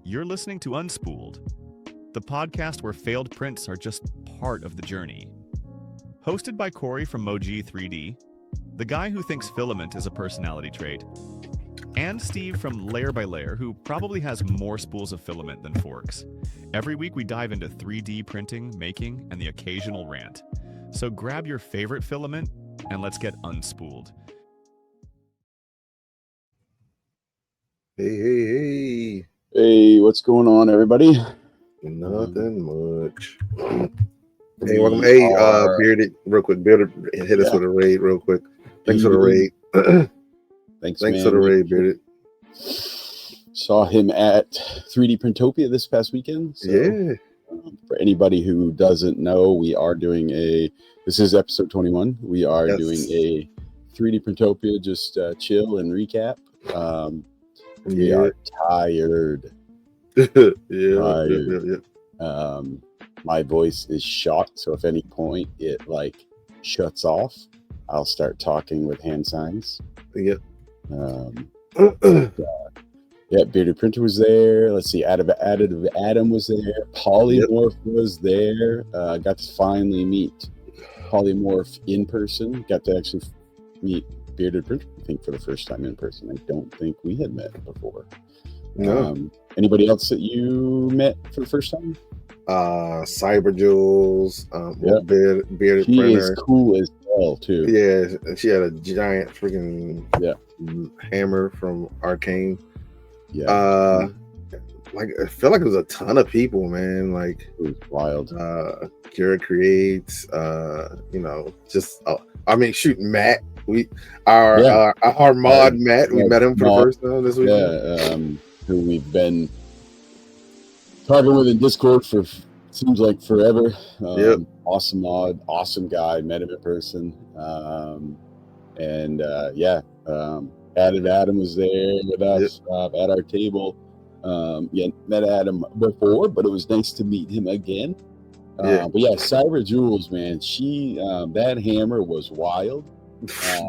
You're listening to Unspooled, the podcast where failed prints are just part of the journey. Hosted by Corey from Mojee3D, the guy who thinks filament is a personality trait, and Steve from Layer by Layer, who probably has more spools of filament than forks. Every week we dive into 3D printing, making, and the occasional rant. So grab your favorite filament and let's get unspooled. Hey. Hey, what's going on, everybody? Nothing much. Hey, welcome. Hey, Bearded, real quick. Bearded, hit us with a raid real quick. Thanks for the raid. Thanks for the raid, Bearded. Saw him at 3DPrintopia this past weekend. So, yeah. For anybody who doesn't know, we are doing this is episode 21. We are doing a 3DPrintopia, just chill and recap. We are tired. Yeah. My voice is shot, so if any point it shuts off, I'll start talking with hand signs. Yep. Bearded Printer was there. Let's see, Additive Adam was there. Polymorph was there. Got to finally meet Polymorph in person. Got to actually meet Bearded Printer, I think, for the first time in person. I don't think we had met before. No. Anybody else that you met for the first time? Cyber Jules, Bearded Printer. She is cool as hell too. Yeah, she had a giant freaking hammer from Arcane. Yeah. I feel like it was a ton of people, man. Like, it was wild. Kira Creates, Matt. Our mod Matt, we met him for the first time this week. Yeah, who we've been talking with in Discord for seems like forever. Awesome mod, awesome guy. Met him in person. Added Adam was there with us at our table. Met Adam before, but it was nice to meet him again. Cyber Jules, man, she that hammer was wild.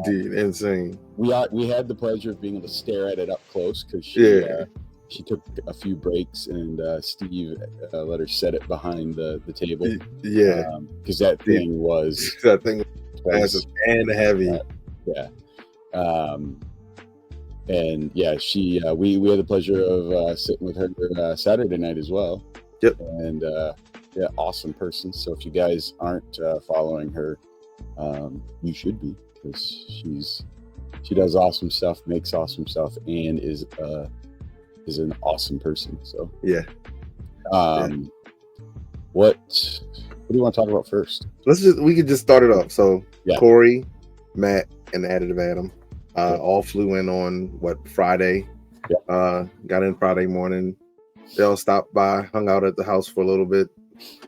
Dude, insane. We had the pleasure of being able to stare at it up close because she took a few breaks, and Steve let her set it behind the table. Because that thing was massive and heavy. We had the pleasure of sitting with her Saturday night as well. Yep. And awesome person. So if you guys aren't following her, you should be, because she does awesome stuff, makes awesome stuff, and is an awesome person. So what do you want to talk about first? We could just start it off. So Corey, Matt, and Additive Adam all flew in on Friday. Got in Friday morning. They all stopped by, hung out at the house for a little bit,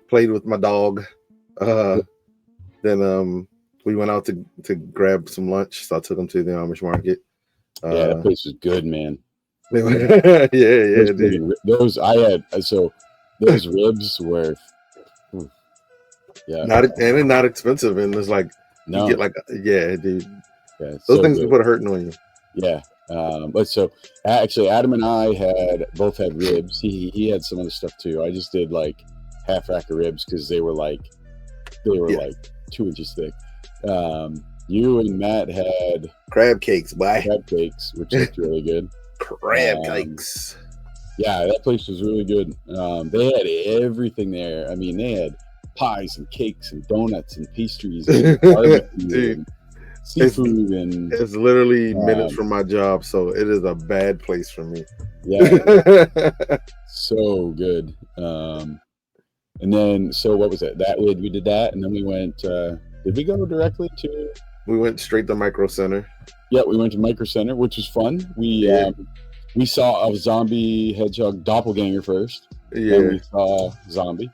played with my dog. Then we went out to grab some lunch. So I took them to the Amish market. That place was good, man. Dude. Those ribs were not expensive, and it's like you get dude. Yeah, those things can put a hurting on you. Yeah. Actually, Adam and I both had ribs. He had some other stuff too. I just did half rack of ribs because they were 2 inches thick. You and Matt had crab cakes, which looked really good. Crab cakes. Yeah, that place was really good. They had everything there. I mean, they had pies and cakes and donuts and pastries and barbecue and seafood. It's literally minutes from my job, so it is a bad place for me. Yeah. So good. And then, so what was it? We did that, and then we went. Did we go directly to? We went straight to Micro Center. Yeah, we went to Micro Center, which was fun. We saw a zombie hedgehog doppelganger first. Yeah, we saw zombie.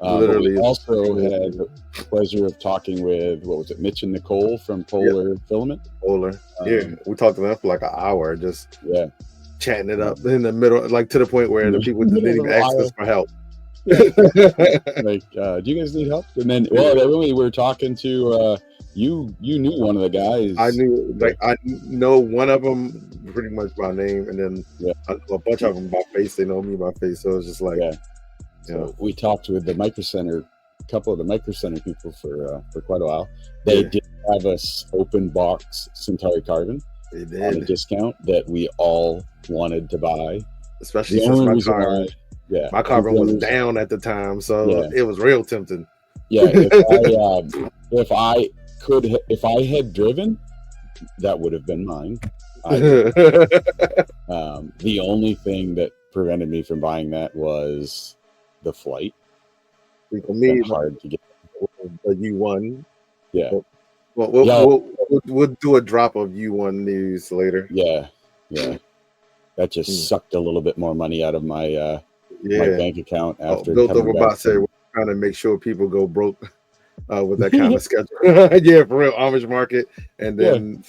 Literally, we also had the pleasure of talking with Mitch and Nicole from Polar Filament. Polar. We talked to them for an hour, just chatting it up in the middle, to the point where the people didn't even ask us for help. Do you guys need help? And then we were talking to you knew one of the guys. I knew, like, I know one of them pretty much by name, and then I know a bunch of them by face. They know me by face, so it's just like, So we talked with the Micro Center, a couple of the Micro Center people for quite a while. They did have us open box Centauri Carbon on a discount that we all wanted to buy, especially since my carbon. My carbon was down at the time, so it was real tempting. Yeah, if I had driven, that would have been mine. The only thing that prevented me from buying that was the flight. For me, hard to get a U1. Yeah. Well, we'll do a drop of U1 news later. Yeah. That just sucked a little bit more money out of my my bank account after. Built over about say we're trying to make sure people go broke with that kind of schedule. Yeah, for real. Amish market, and then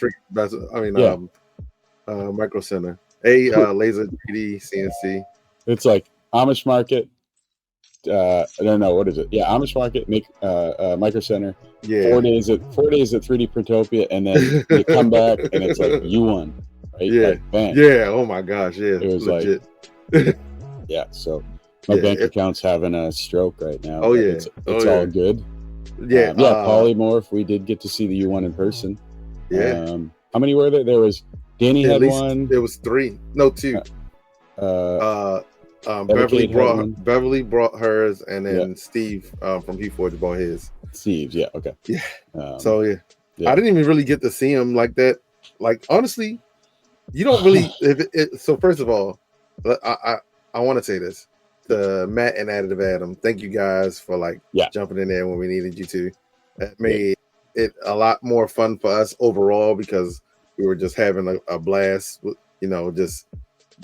Micro Center, laser 3D CNC. It's like Amish market. I don't know what is it. Yeah, Amish market, Micro Center. Yeah, 4 days at 3DPrintopia, and then you come back and it's like U1. Right? Yeah, like, bam. Yeah. Oh my gosh, yeah, it was legit. Yeah, so my bank account's having a stroke right now. Oh yeah, it's all good. Yeah, Polymorph. We did get to see the U1 in person. Yeah. How many were there? There was Danny had one. There was 3. No, 2. Beverly brought hers, and then Steve from Heatforge bought his. Steve's, okay. Yeah. I didn't even really get to see him like that. Like, honestly, you don't really. So first of all, I want to say this to Matt and Additive Adam. Thank you guys for jumping in there when we needed you to. That made it a lot more fun for us overall because we were just having a blast.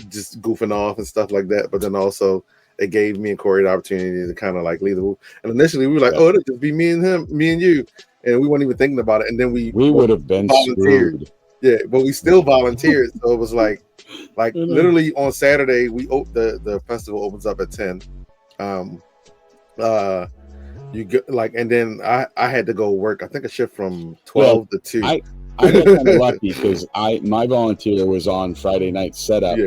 Just goofing off and stuff like that. But then also it gave me and Corey the opportunity to kind of lead the move. And initially we were like, it'll just be me and you. And we weren't even thinking about it. And then we would have been screwed. Yeah, but we still volunteered. So it was like literally on Saturday, the festival opens up at 10. You get and then I had to go work. I think a shift from 12 to 2. I got kind of lucky because my volunteer was on Friday night setup,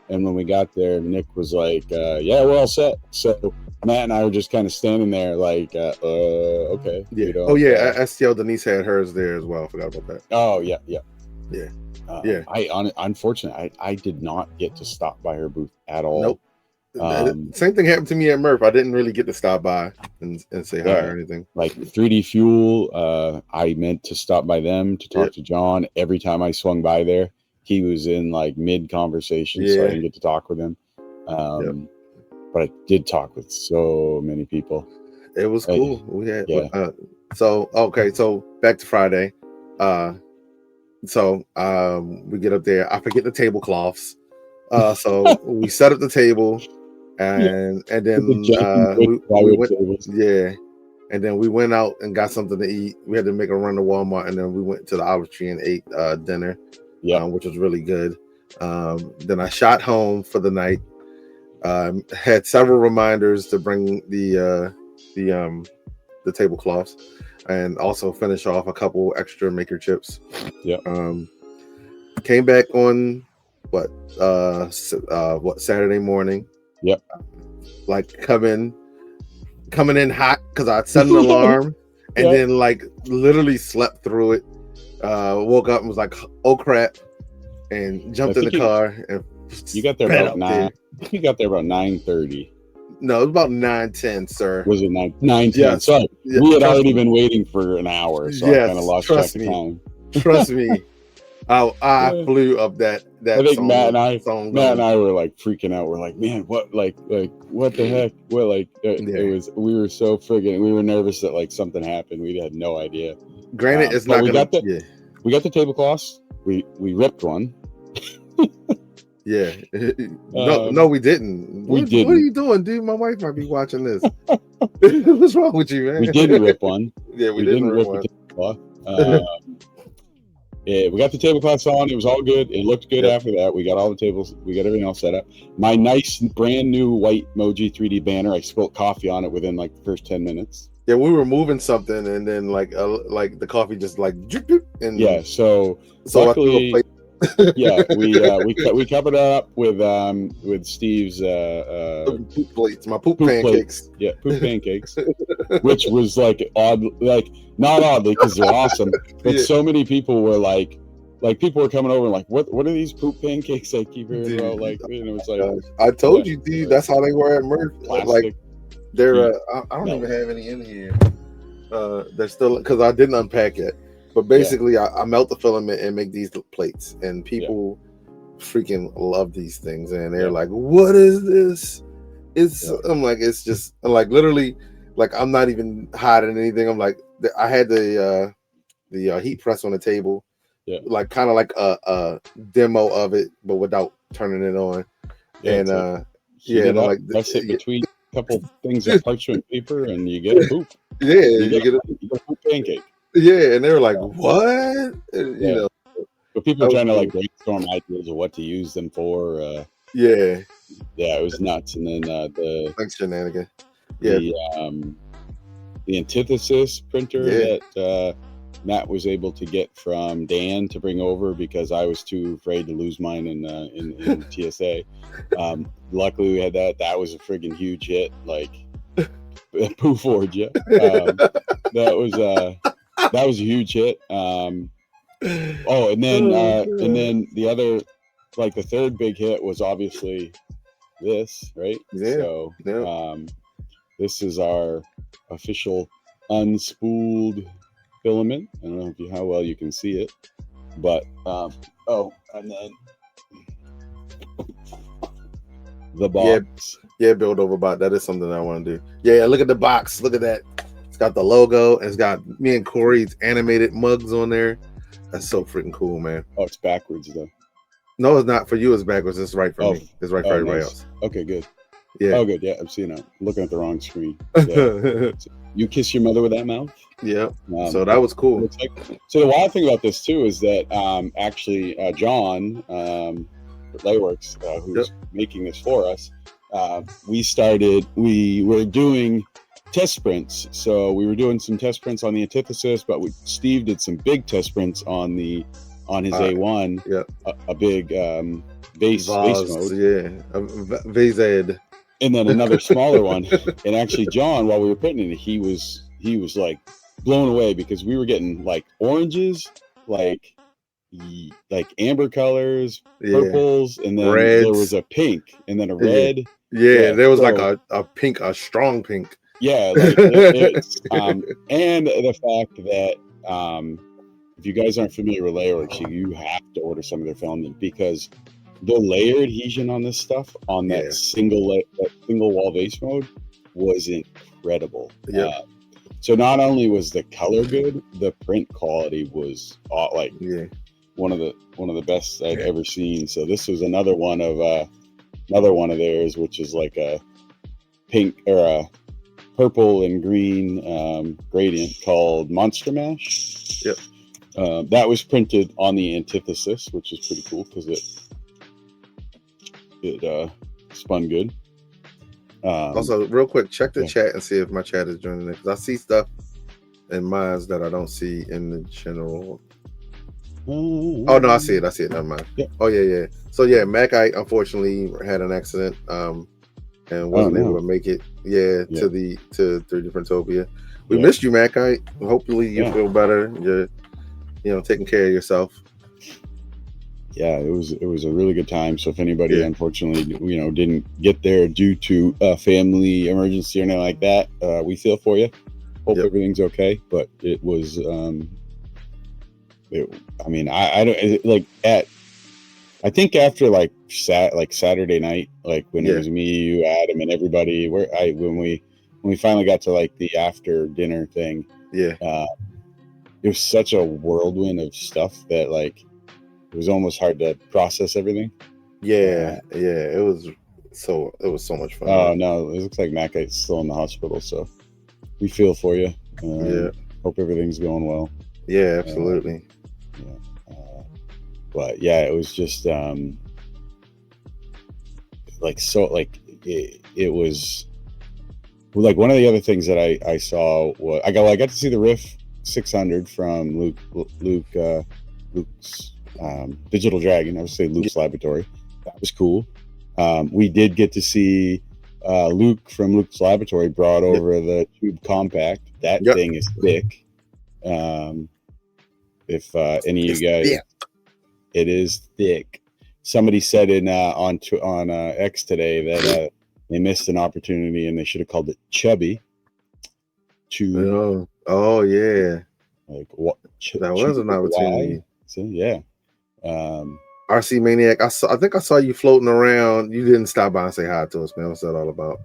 and when we got there, Nick was like, we're all set. So Matt and I were just kind of standing there okay. Yeah. STL Denise had hers there as well. I forgot about that. Oh yeah. Unfortunately, I did not get to stop by her booth at all. Nope. Same thing happened to me at Murph. I didn't really get to stop by and say hi or anything. Like 3D Fuel, I meant to stop by them to talk to John. Every time I swung by there, he was in mid conversation, so I didn't get to talk with him. But I did talk with so many people. It was cool. We had so back to Friday. We get up there. I forget the tablecloths. So we set up the table. And then we went, and then we went out and got something to eat. We had to make a run to Walmart, and then we went to the Olive Tree and ate dinner, which was really good. Then I shot home for the night. Had several reminders to bring the tablecloths, and also finish off a couple extra maker chips. Came back on Saturday morning. Coming in hot because I set an alarm and then literally slept through it. Woke up and was like, oh crap, and jumped in the car and you got there about 9. You got there about 9:30. No, it was about 9:10, sir. Was it 9:10? Yes. Sorry, we had already been waiting for an hour, so I kind of lost track of time. Trust me. I flew up that I think song, Matt and I were freaking out. We're like, man, what what the heck? It was, we were so friggin', we were nervous that something happened. We had no idea. Granted, it's not we got the tablecloths. We ripped one. No, we didn't. What are you doing, dude? My wife might be watching this. What's wrong with you, man? We didn't rip one. We didn't rip one. The tablecloth. We got the tablecloths on. It was all good. It looked good after that. We got all the tables. We got everything all set up. My nice brand new white Mojee3D banner. I spilled coffee on it within the first 10 minutes. Yeah, we were moving something, and then like the coffee just like drip, drip, and Yeah. So luckily, luckily, yeah, we covered it up with Steve's poop plates, my poop pancakes. Plates. Yeah, poop pancakes, which was like odd, like not oddly because they're awesome, but so many people were like people were coming over and like, what are these poop pancakes I keep hearing about? Like, you know, it's like I told you, dude, that's how they were at Murph. Like they're I don't even have any in here. They're still, because I didn't unpack it, but basically I melt the filament and make these plates, and people freaking love these things, and they're like, what is this? I'm like, it's just like literally, like I'm not even hiding anything. I'm like, I had the heat press on the table, like kind of like a demo of it, but without turning it on. And and I'm like, press it between a couple things of parchment paper, and you get a poop. You get a poop pancake. Yeah, and they were like, what? And, you know, but people are trying to like brainstorm ideas of what to use them for. Yeah, it was nuts. And then the thanks, shenanigan. The antithesis printer that Matt was able to get from Dan to bring over because I was too afraid to lose mine in TSA. Luckily we had that. That was a friggin' huge hit. Like Pooh Forge, that was a huge hit. And then the other, like the third big hit was obviously this, right? So this is our official Unspooled filament. I don't know how well you can see it, but and then the box. Build over bot. That is something I want to do. Yeah, look at the box. Look at that. It's got the logo. It's got me and Corey's animated mugs on there. That's so freaking cool, man. Oh, it's backwards though. No, it's not for you. It's backwards. It's right for me. It's right for everybody else. Okay, good. Yeah. Oh, good. Yeah, I'm seeing it. I'm looking at the wrong screen. Yeah. You kiss your mother with that mouth? Yeah. So that was cool. So the wild thing about this too is that actually John LayerXLayer, who's making this for us, we were doing test prints. So we were doing some test prints on the antithesis, but Steve did some big test prints on his A1. A big base mode. Yeah. Vase. And then another smaller one. And actually John, while we were printing it, he was like blown away because we were getting like oranges, like amber colors, purples, and then reds. There was a pink and then a red. There was like a pink, a strong pink. Yeah, like it's and the fact that if you guys aren't familiar with LayerXLayer, you have to order some of their filament because the layer adhesion on this stuff on that single wall vase mode was incredible. So not only was the color good, the print quality was one of the best I'd ever seen. So this was another one of theirs, which is like a pink or a purple and green gradient called Monster Mash. That was printed on the antithesis, which is pretty cool because it spun good. Also, real quick, check the chat and see if my chat is joining it, because I see stuff in mine that I don't see in the general. Oh no, I see it. Never mind. Oh yeah. So Macite unfortunately had an accident and wasn't able to make it to 3DPrintopia. We missed you, Macite. Hopefully you feel better. You're taking care of yourself. Yeah, it was a really good time. So if anybody unfortunately didn't get there due to a family emergency or anything like that, we feel for you. Hope everything's okay. But it was I think after Saturday night, like when it was me, you, Adam, and everybody, when we finally got to like the after dinner thing, it was such a whirlwind of stuff that like it was almost hard to process everything. It was so much fun. Oh no, it looks like Macite's still in the hospital, so we feel for you. Hope everything's going well. Yeah, absolutely. But yeah, it was just it was like one of the other things that I saw was I got to see the Riff 600 from Luke's Digital Dragon. I would say Luke's Laboratory. That was cool. We did get to see Luke from Luke's Laboratory brought over the Tube Compact. That thing is thick. If any of you guys, it is thick. Somebody said on X today that they missed an opportunity and they should have called it Chubby. Oh yeah, like what? That was an opportunity. So yeah. RC Maniac, I think I saw you floating around. You didn't stop by and say hi to us, man. What's that all about?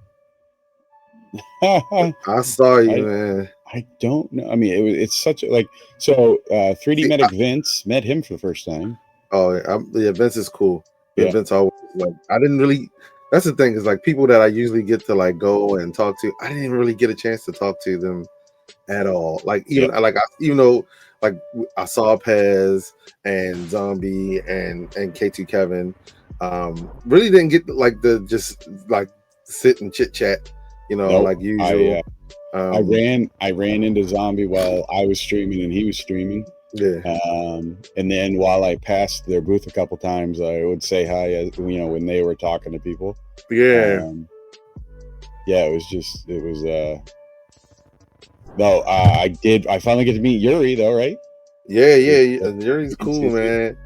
I saw you, man. I don't know. I mean, it's such a 3D Medic Vince met him for the first time. Oh yeah, Vince is cool. Yeah, Vince always I didn't really. That's the thing is like people that I usually get to like go and talk to. I didn't really get a chance to talk to them at all. Like even like I saw Pez and Zombie and K2 Kevin. Really didn't get like the just like sit and chit chat. Like usual. I ran into Zombie while I was streaming and he was streaming. Yeah. And then while I passed their booth a couple times, I would say hi, when they were talking to people. Yeah. I finally get to meet Yuri though, right? Yeah. Yuri's cool, man.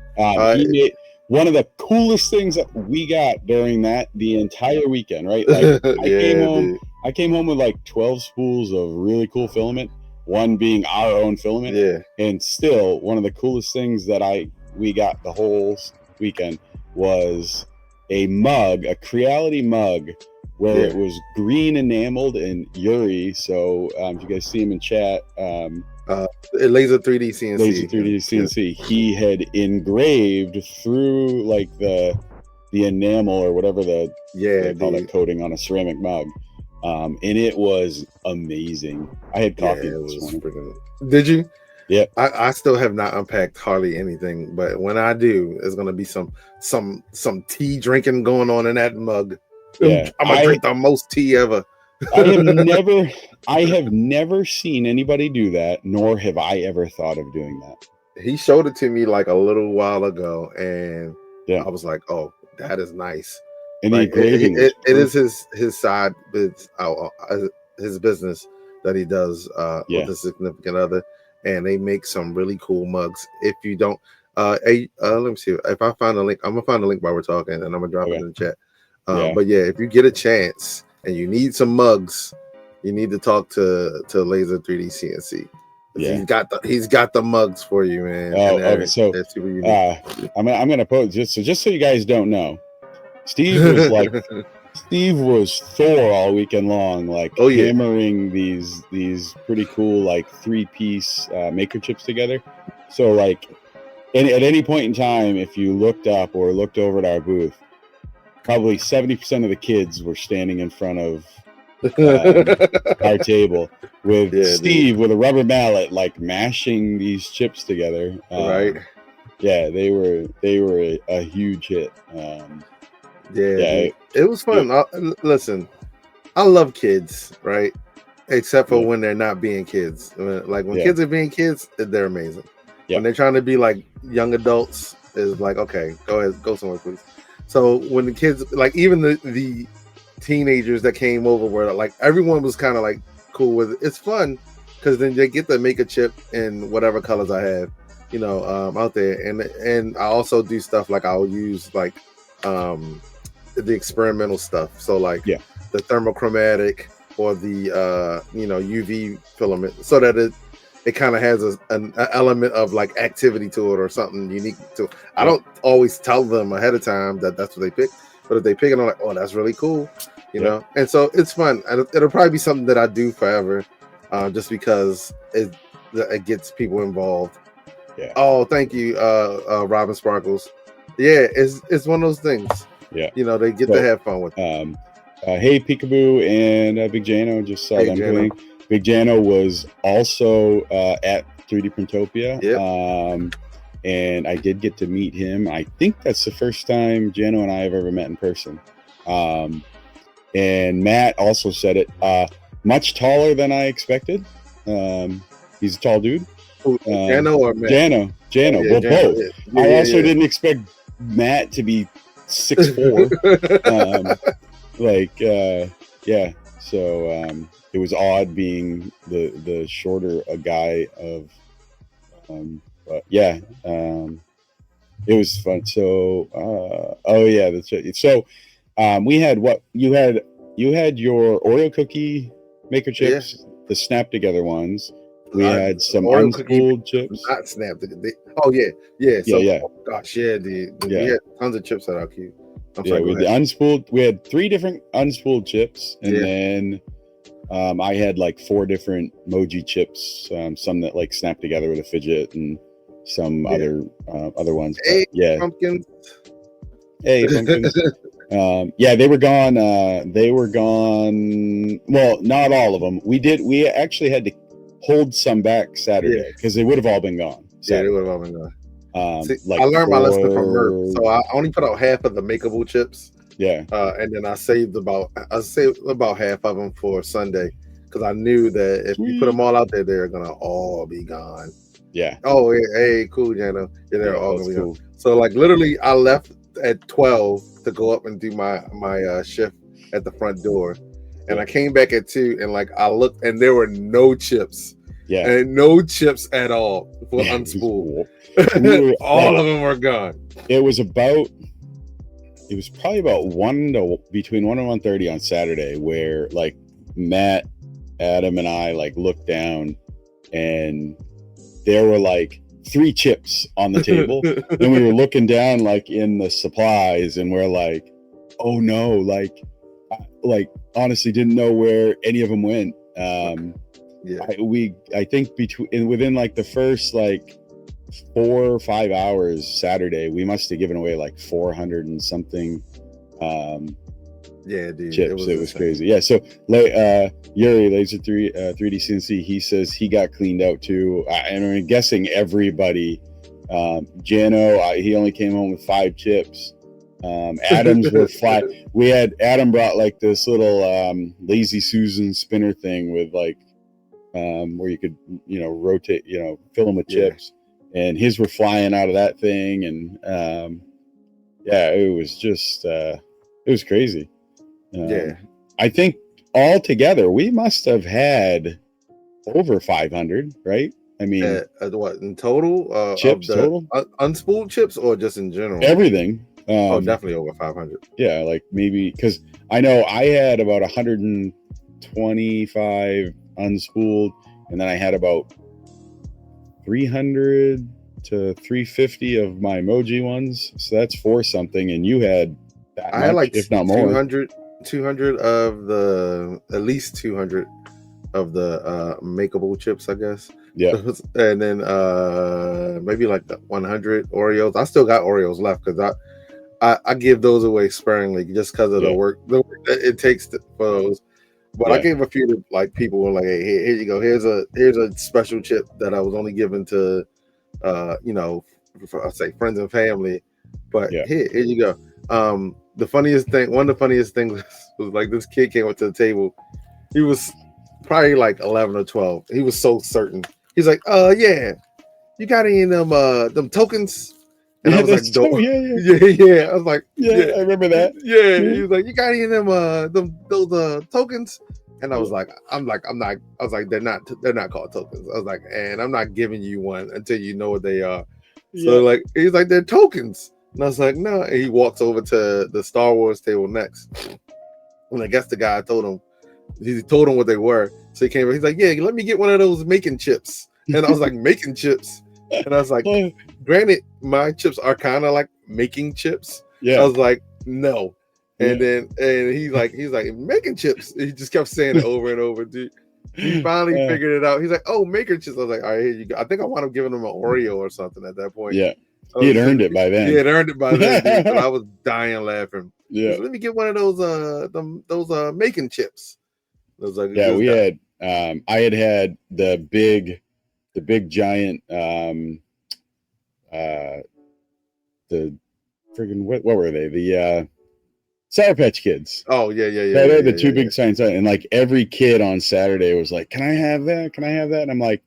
He made one of the coolest things that we got during the entire weekend, right? Like I came home with like 12 spools of really cool filament, one being our own filament. Yeah. And still one of the coolest things that we got the whole weekend was a mug, a Creality mug, where it was green enameled and Yuri. So if you guys see him in chat, Laser 3D CNC. Laser 3D CNC. He had engraved through like the enamel or whatever they call that coating on a ceramic mug. And it was amazing. I had coffee this morning. Did you? Yeah. I still have not unpacked hardly anything, but when I do, there's gonna be some tea drinking going on in that mug. Yeah. I'm gonna drink the most tea ever. I have never seen anybody do that, nor have I ever thought of doing that. He showed it to me like a little while ago, and I was like, "Oh, that is nice." And like, it is his side, his business that he does with a significant other, and they make some really cool mugs. If you don't, let me see if I find a link. I'm gonna find a link while we're talking, and I'm gonna drop it in the chat. But yeah, if you get a chance and you need some mugs, you need to talk to Laser 3D CNC. Yeah. He's got the mugs for you, man. Oh, okay. So I'm gonna post just so you guys don't know. Steve was Thor all weekend long, like hammering these pretty cool like 3-piece maker chips together. So like, and at any point in time, if you looked up or looked over at our booth, probably 70% of the kids were standing in front of our table with Steve with a rubber mallet, like mashing these chips together. Right. Yeah, they were a huge hit. It was fun. Listen, I love kids, right? Except for when they're not being kids. Like when kids are being kids, they're amazing. When they're trying to be like young adults, is like, okay, go ahead, go somewhere, please. So when the kids, like even the teenagers that came over, were like everyone was kind of like cool with it. It's fun because then they get to make a chip in whatever colors I have, out there, and I also do stuff like I'll use like the experimental stuff. So like the thermochromatic or the UV filament, so that it kind of has an element of like activity to it or something unique to it. I don't always tell them ahead of time that that's what they pick, but if they pick it, I'm like, oh, that's really cool, know. And so it's fun. It'll probably be something that I do forever, just because it gets people involved. Yeah. Oh, thank you, Robin Sparkles. Yeah, it's one of those things. Yeah. They get to have fun with it. Hey, Peekaboo and Big Jano, just saw them doing. Big Jano was also at 3DPrintopia. Yep. And I did get to meet him. I think that's the first time Jano and I have ever met in person. And Matt also said it. much taller than I expected. He's a tall dude. Jano or Matt? Jano. Yeah, Well, Jano, both. yeah. I also didn't expect Matt to be 6'4". Yeah. So it was odd being the shorter a guy of. But yeah. It was fun. So, that's right. So, we had what you had your Oreo cookie maker chips, the snap together ones. We had some Oreo unspooled chips. Not snapped. So, oh, gosh, we had tons of chips that are cute. We had the unspooled. We had 3 different unspooled chips, and then I had like 4 different Mojee chips. Some that like snap together with a fidget, and some other ones. Pumpkins. Hey, pumpkins. They were gone. Well, not all of them. We actually had to hold some back Saturday because they would have all been gone. Yeah, they would have all been gone. I learned my lesson from Merv, so I only put out half of the makeable chips. Yeah. And then I saved about half of them for Sunday because I knew that if you put them all out there, they're gonna all be gone. Yeah. Oh, hey, cool, Jano. Yeah, they're all gonna be gone. So like literally, I left at 12 to go up and do my shift at the front door, and I came back at 2, and like I looked, and there were no chips. Yeah. And no chips at all for Unspooled. All of them were gone. It was probably about between 1 and 1:30 on Saturday where like Matt, Adam, and I like looked down and there were like 3 chips on the table. And we were looking down like in the supplies and we're like, oh no, like honestly didn't know where any of them went. I think within like the first like 4 or 5 hours Saturday, we must have given away like 400 and something dude, chips. It was crazy. Yeah. So Yuri Laser 3D CNC, he says he got cleaned out too. And I'm guessing everybody. Jano, he only came home with 5 chips. Adams were flat. Adam brought like this little Lazy Susan spinner thing with like where you could rotate, fill them with chips, and his were flying out of that thing, and it was just it was crazy. I think all together we must have had over 500, right? I mean, what in total? Chips total, unspooled chips, or just in general? Everything. Definitely over 500. Yeah, like maybe because I know I had about 125 unspooled, and then I had about 300 to 350 of my Mojee ones. So that's 4 something, and you had that much, had like if not more. 200 of the at least 200 of the makeable chips, I guess. Yeah. And then maybe like the 100 Oreos. I still got Oreos left because I give those away sparingly just because of the work that it takes for those. But I gave a few to like people who were like, hey, here you go. Here's a special chip that I was only given to I say friends and family. But here you go. One of the funniest things was like this kid came up to the table. He was probably like 11 or 12. He was so certain. He's like, yeah, you got any of them tokens? And I was like, I was like, I remember that. Yeah, he was like, you got any of them those tokens? And I was like, I'm not. I was like, they're not called tokens. I was like, and I'm not giving you one until you know what they are. So like, he's like, they're tokens. And I was like, no. And he walks over to the Star Wars table next. And I guess the guy told him what they were. So he came. He's like, yeah, let me get one of those making chips. And I was like, making chips. And I was like, granted, my chips are kind of like making chips. Yeah. I was like, no. And then he's like making chips. He just kept saying it over and over, dude. He finally figured it out. He's like, oh, maker chips. I was like, all right, here you go. I think I wound up giving him an Oreo or something at that point. Yeah. He had earned it by then. He had earned it by then, dude, but I was dying laughing. Yeah. Like, let me get one of those making chips. I was like, we had I had the big giant the friggin' what were they? Sour Patch Kids. Oh yeah. They're the two big signs, and like every kid on Saturday was like, "Can I have that? Can I have that?" And I'm like,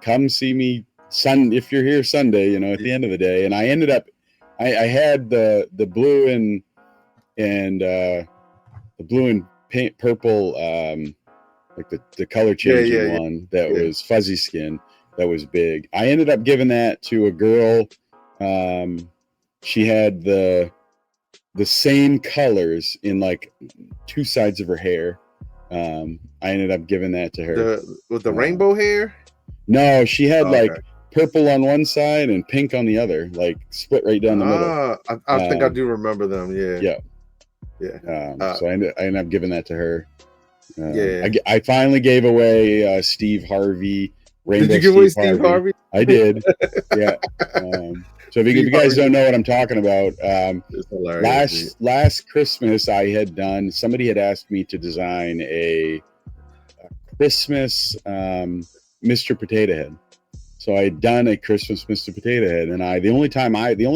come see me if you're here Sunday, at the end of the day. And I ended up, I had the blue and the blue and purple, like the color changing one that was fuzzy skin. That was big. I ended up giving that to a girl. She had the same colors in like two sides of her hair. I ended up giving that to her. With the rainbow hair? No, she had like purple on one side and pink on the other, like split right down the middle. I think I do remember them. Yeah. So I ended up giving that to her. I finally gave away Steve Harvey. Rainbow. Did you give away Steve Harvey? I did. Yeah. So if you guys don't know what I'm talking about, last Christmas somebody had asked me to design a Christmas Mr. Potato Head. So I had done a Christmas Mr. Potato Head, and the only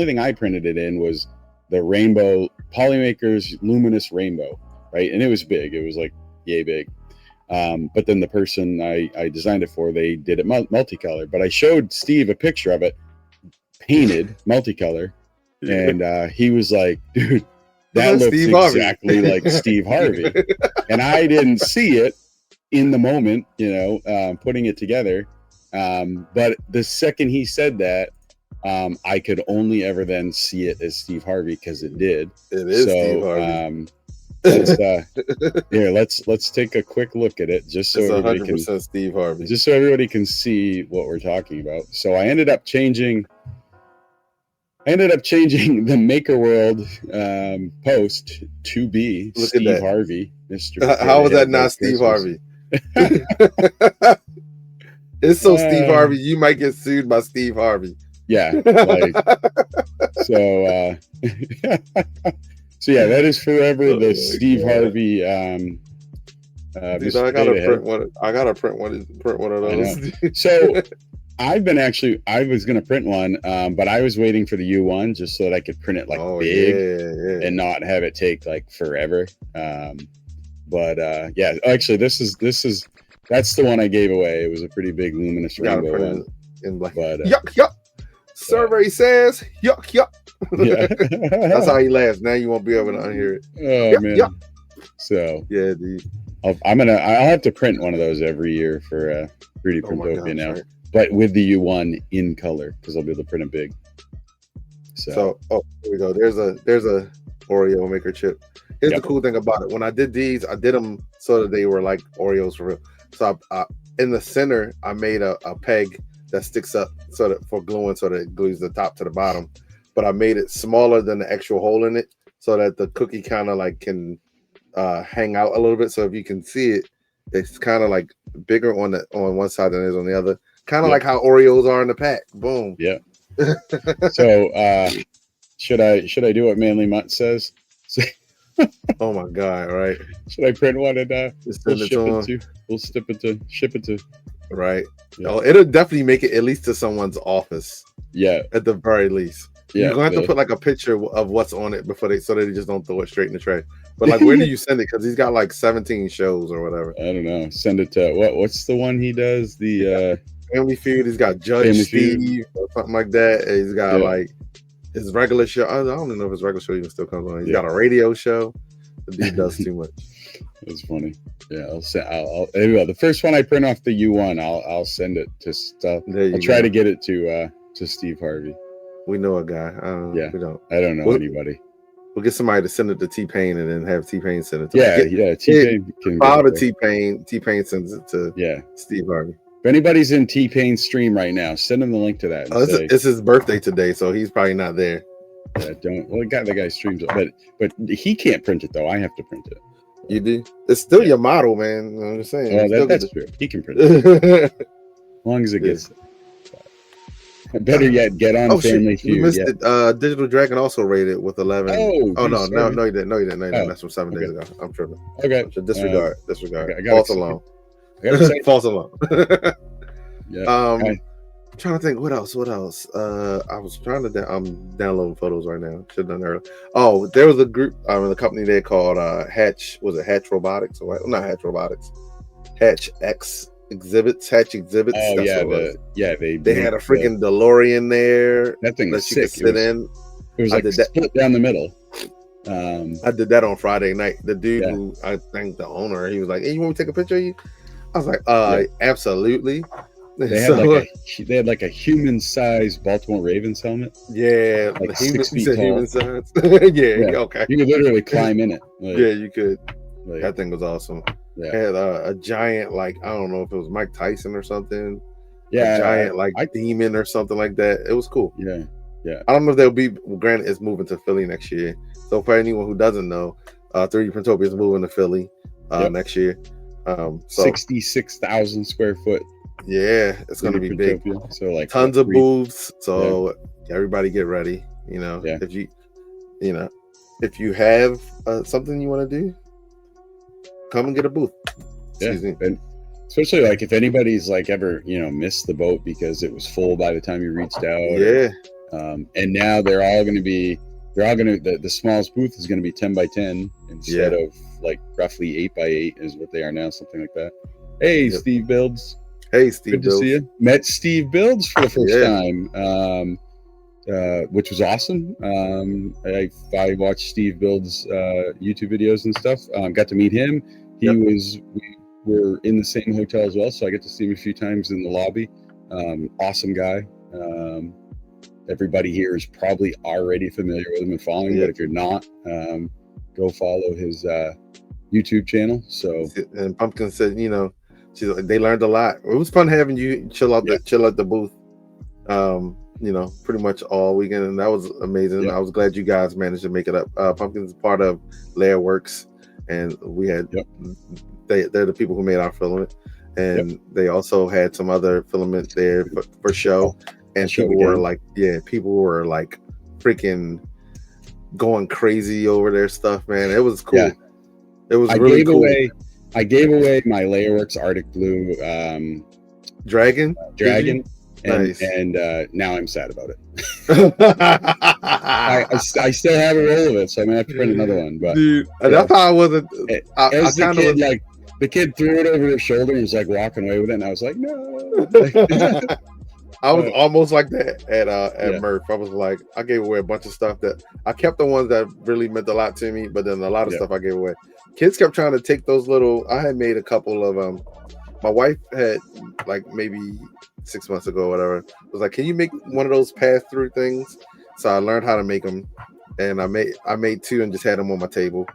thing I printed it in was the rainbow, Polymakers luminous rainbow, right? And it was big. It was like yay big. But then the person I designed it for, they did it multicolor. But I showed Steve a picture of it, painted multicolor, and he was like, "Dude, that looks exactly like Steve Harvey." And I didn't see it in the moment, putting it together. But the second he said that, I could only ever then see it as Steve Harvey, because it did. It is Steve Harvey. Let's take a quick look at it, just so everybody can Steve Harvey. Just so everybody can see what we're talking about. So I ended up changing the Maker World post to be Steve Harvey, Mr. How was that not Steve Harvey? It's so Steve Harvey, you might get sued by Steve Harvey. Yeah. So yeah, that is forever the Steve Harvey. Dude, I gotta print one of those. So I was gonna print one, but I was waiting for the U1 just so that I could print it big and not have it take like forever. Actually, that's the one I gave away. It was a pretty big luminous rainbow one. In black. But, yuck. Survey says yuck. Yeah. That's how he laughs. Now you won't be able to unhear it. Oh man. Yuck. So yeah, dude. I'll have to print one of those every year for 3DPrintopia now, right? But with the U1 in color, because I'll be able to print it big. So here we go. There's a Oreo maker chip. Here's the cool thing about it. When I did these, I did them so that they were like Oreos for real. So in the center, I made a peg that sticks up so that for gluing, so that it glues the top to the bottom. But I made it smaller than the actual hole in it, so that the cookie kind of like can hang out a little bit. So if you can see it, it's kind of like bigger on one side than it is on the other. Kind of like how Oreos are in the pack. Boom. Yeah. So should I do what Manly Mutt says? Oh my God! Right? Should I print one and we'll ship it to? Right. Yeah. Oh, it'll definitely make it at least to someone's office. Yeah. At the very least. Yeah. You're gonna have to put like a picture of what's on it so they just don't throw it straight in the trash. But like, where do you send it? Because he's got like 17 shows or whatever. I don't know. Send it to what's the one he does? The Family Feud. He's got Judge Steve or something like that. And he's got like his regular show. I don't even know if his regular show even still comes on. He's got a radio show. The dude does too much. It's funny. Yeah, I'll the first one I print off the U1, I'll send it to stuff. I'll try to get it to Steve Harvey. We know a guy. We don't. I don't know anybody. We'll get somebody to send it to T-Pain and then have T-Pain send it to him. T-Pain can file to T-Pain. T-Pain sends it to Steve Harvey. If anybody's in T-Pain's stream right now, send him the link to that. It's his birthday today, so he's probably not there. The guy streams it, but he can't print it though. I have to print it. You do? It's still your model, man. I'm just saying. Oh, that's true. He can print it. As long as it gets better yet, get on Family Feud. You missed it. Digital Dragon also rated with 11. No, he didn't. That's from 7 days ago. I'm tripping. Okay. Disregard. False alarm. False alarm. trying to think what else. I was trying to. I'm downloading photos right now. Should have done earlier. Oh, there was a group. A company there called Hatch. Was it Hatch Robotics or what? Not Hatch Robotics. Hatch Exhibits. Oh, That's yeah, what it was. they had a freaking DeLorean there. That thing was that you sick. could sit in. It was like split down the middle. I did that on Friday night. The dude who I think the owner, he was like, "Hey, you want me to take a picture of you?" I was like, absolutely. They had like a human-sized Baltimore Ravens helmet. Yeah, like human 6 feet tall. Human size. yeah, okay. You could literally climb in it. Like, yeah, you could. Like, that thing was awesome. Yeah. It had a giant, like, I don't know if it was Mike Tyson or something. Yeah, a giant demon or something like that. It was cool. Yeah. I don't know if they'll be. Granted, it's moving to Philly next year. So for anyone who doesn't know, 3DPrintopia is moving to Philly next year. 66,000 square foot. Yeah, it's going to be big. So like tons of booths. So everybody get ready. If you have something you want to do, come and get a booth. And especially like if anybody's like ever missed the boat because it was full by the time you reached out. And now the smallest booth is going to be 10 by 10 instead of like roughly 8 by 8 is what they are now, something like that. Hey, Steve Builds. Hey, Steve. Good to see you. Met Steve Builds for the first time, which was awesome. I watched Steve Builds YouTube videos and stuff. Got to meet him. We were in the same hotel as well, so I got to see him a few times in the lobby. Awesome guy. Everybody here is probably already familiar with him and following, but if you're not, go follow his YouTube channel. So, and Pumpkin said, she's like, they learned a lot. It was fun having you chill out the booth. Pretty much all weekend, and that was amazing. I was glad you guys managed to make it up. Pumpkin's part of LayerWorks, and we had they're the people who made our filament, and they also had some other filament there for show. And people were like freaking going crazy over their stuff, man. It was cool. It was really cool. I gave away my LayerWorks Arctic Blue Dragon. And, nice. And now I'm sad about it. I still have a roll of it, so I'm gonna have to print another one. But dude, that's how I wasn't. The kid threw it over his shoulder and was like walking away with it, and I was like, no. I was almost like that at Murph. I was like, I gave away a bunch of stuff that I kept the ones that really meant a lot to me, but then a lot of stuff I gave away. Kids kept trying to take those little. I had made a couple of my wife had like maybe 6 months ago, or whatever, was like, can you make one of those pass-through things? So I learned how to make them, and I made two and just had them on my table.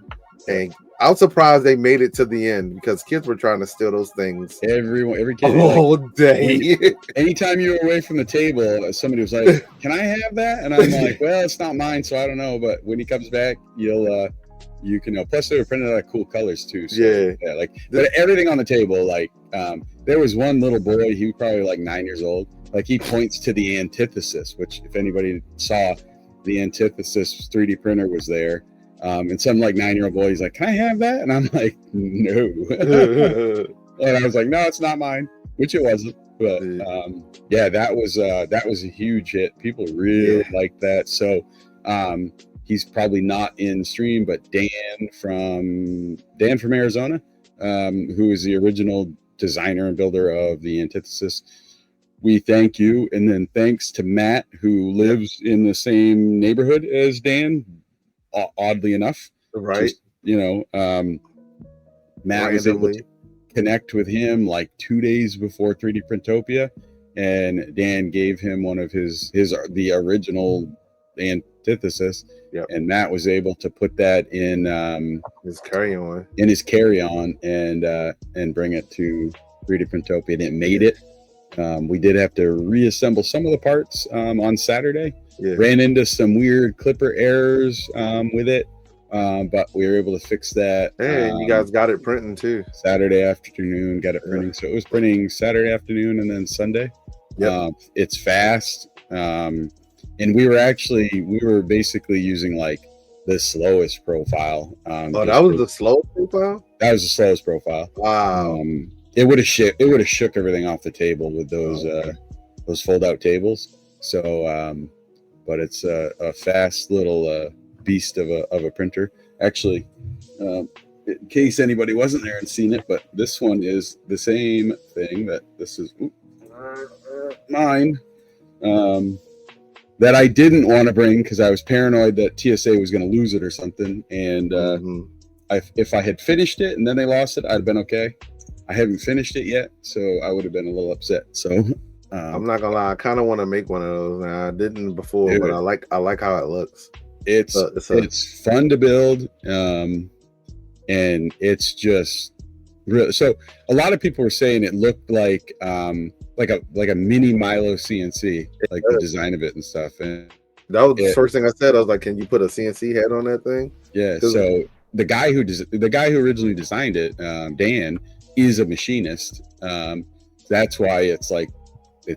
And I was surprised they made it to the end because kids were trying to steal those things. Every kid all day. Anytime you were away from the table, somebody was like, "Can I have that?" And I'm like, "Well, it's not mine, so I don't know." But when he comes back, you can. Plus, they were printed out of cool colors too. So, but everything on the table, like, there was one little boy. He was probably like 9 years old. Like, he points to the antithesis, which, if anybody saw, the antithesis 3D printer was there. And some like 9-year-old boy, he's like, "Can I have that?" And I'm like, "No." And I was like, "No, it's not mine," which it wasn't. But that was a huge hit. People really liked that. So he's probably not in stream, but Dan from Arizona, who is the original designer and builder of the antithesis, we thank you. And then thanks to Matt, who lives in the same neighborhood as Dan. Oddly enough, right? Matt was able to connect with him like 2 days before 3D Printopia, and Dan gave him one of the original antithesis, and Matt was able to put that in his carry-on and bring it to 3D Printopia, and it made it. We did have to reassemble some of the parts on Saturday. Ran into some weird clipper errors with it, but we were able to fix that. Hey, you guys got it printing too. Saturday afternoon, got it printing. So it was printing Saturday afternoon and then Sunday. It's fast, and we were basically using like the slowest profile. That was the slowest profile? That was the slowest profile. Wow. It would have shook everything off the table with those those fold out tables. So, but it's a fast little beast of a printer. Actually, in case anybody wasn't there and seen it, but this one is the same thing that this is mine. That I didn't want to bring because I was paranoid that TSA was going to lose it or something. And if I had finished it and then they lost it, I'd have been okay. I haven't finished it yet, so I would have been a little upset. So I'm not gonna lie, I kind of want to make one of those. Now I didn't before, but I like how it looks. It's fun to build, and it's just really. So a lot of people were saying it looked like a mini Milo CNC, like the design of it and stuff. And that was the first thing I said. I was like, "Can you put a CNC head on that thing?" Yeah. So the guy who originally designed it, Dan, is a machinist. That's why it's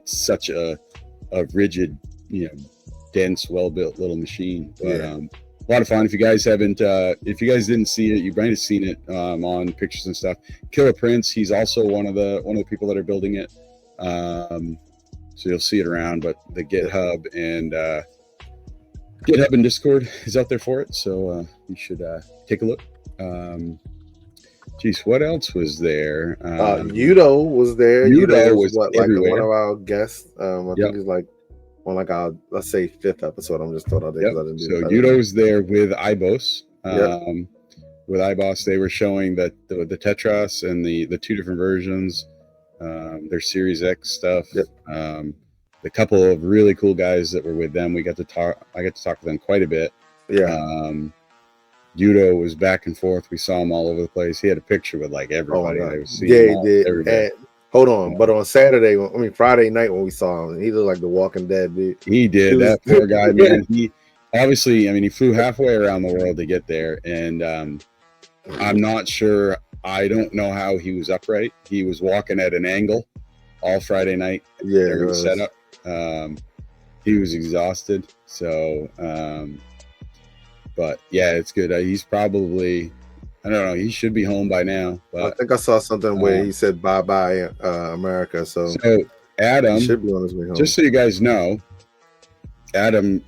such a rigid, dense, well-built little machine. But a lot of fun. If you guys didn't see it, you might have seen it on pictures and stuff. Killer Prince, he's also one of the people that are building it. So you'll see it around, but the GitHub and Discord is out there for it. So you should take a look. Geez, what else was there? Udo was there. Udo was one of our guests. I think it's on our, let's say, 5th episode. I'm just throwing out there. So Udo was there with iBoss. With iBoss, they were showing that the Tetras and the 2 different versions, their Series X stuff. The couple of really cool guys that were with them, I got to talk to them quite a bit. Udo was back and forth. We saw him all over the place. He had a picture with everybody. He did. And, hold on, but on Friday night when we saw him, he looked like the Walking Dead dude. He did. That poor guy, man. He obviously, he flew halfway around the world to get there, and I'm not sure. I don't know how he was upright. He was walking at an angle all Friday night. Every setup. He was exhausted. So. But yeah, it's good. He's probably, I don't know, he should be home by now. But I think I saw something where he said bye America. So Adam should be on his way home. Just so you guys know, Adam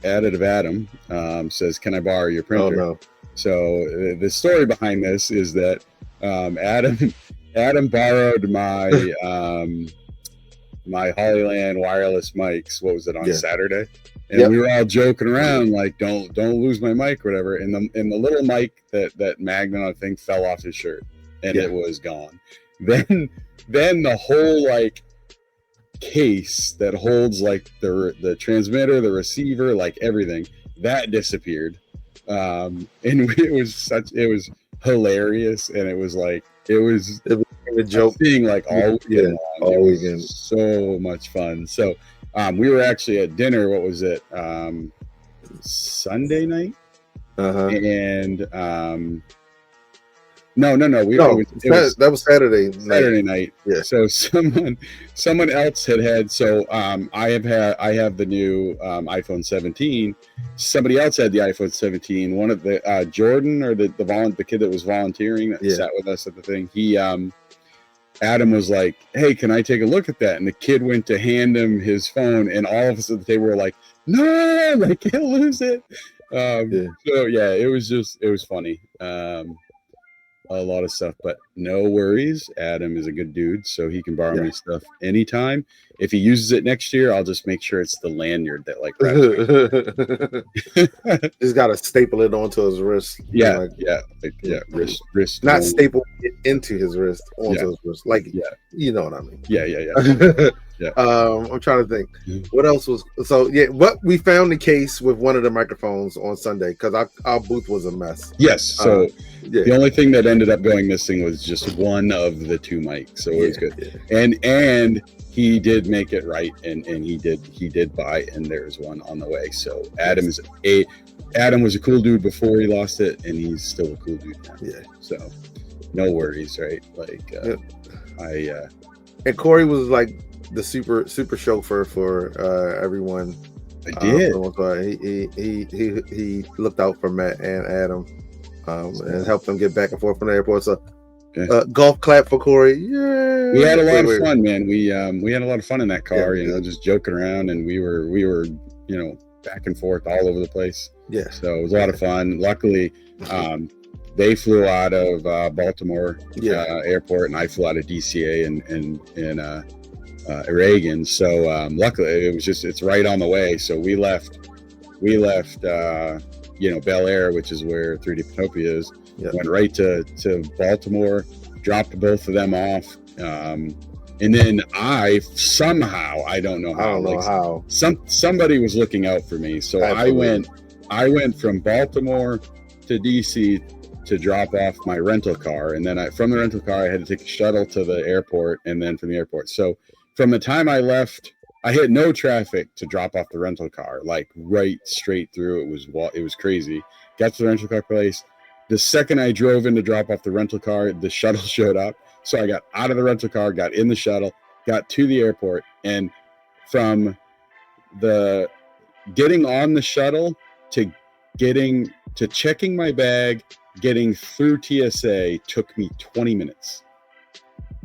says, "Can I borrow your printer?" Oh no. So the story behind this is that Adam borrowed my my Hollyland wireless mics. What was it on Saturday? And we were all joking around like, don't lose my mic or whatever. And the little mic that magnet, I think, fell off his shirt and it was gone. Then the whole case that holds the transmitter, the receiver, everything, that disappeared. And it was hilarious, and it was a joke being all weekend long. All weekend. So much fun. So we were actually at dinner. What was it? Sunday night. And that was Saturday night. Saturday night. Yeah. So someone else had. So I have the new iPhone 17. Somebody else had the iPhone 17. One of the Jordan, or the kid that was volunteering that sat with us at the thing. He Adam was like, "Hey, can I take a look at that?" And the kid went to hand him his phone, and all of us at the table were like, "No, he'll lose it." So yeah, it was funny. A lot of stuff, but no worries. Adam is a good dude, so he can borrow me stuff anytime. If he uses it next year, I'll just make sure it's the lanyard that He's got to staple it onto his wrist. Wrist. Not staple it into his wrist, onto his wrist. You know what I mean. Yeah. I'm trying to think. What else was what we found the case with one of the microphones on Sunday, because our booth was a mess. Yes. So the only thing that ended up going missing was just one of the 2 mics. So it was good. And he did make it right, and he did buy, and there's one on the way. So Adam was a cool dude before he lost it, and he's still a cool dude now. Yeah. So no worries, right? And Corey was the super chauffeur for everyone. I did. He looked out for Matt and Adam, and helped them get back and forth from the airport. So Golf clap for Corey. Yeah, we had a lot of fun, man. We had a lot of fun in that car, just joking around, and we were back and forth all over the place. Yeah, so it was a lot of fun. Luckily, they flew out of Baltimore airport, and I flew out of DCA and Reagan. So luckily, it's right on the way. So we left Bel Air, which is where 3DPrintopia is. Went right to Baltimore, dropped both of them off, and then I don't know how somebody was looking out for me, so Absolutely. I went from Baltimore to DC to drop off my rental car, and then from the rental car I had to take a shuttle to the airport, and then from the airport. So from the time I left, I hit no traffic to drop off the rental car, like right straight through. It was crazy. Got to the rental car place. The second I drove in to drop off the rental car, the shuttle showed up. So I got out of the rental car, got in the shuttle, got to the airport, and from the getting on the shuttle to getting to checking my bag, getting through TSA took me 20 minutes.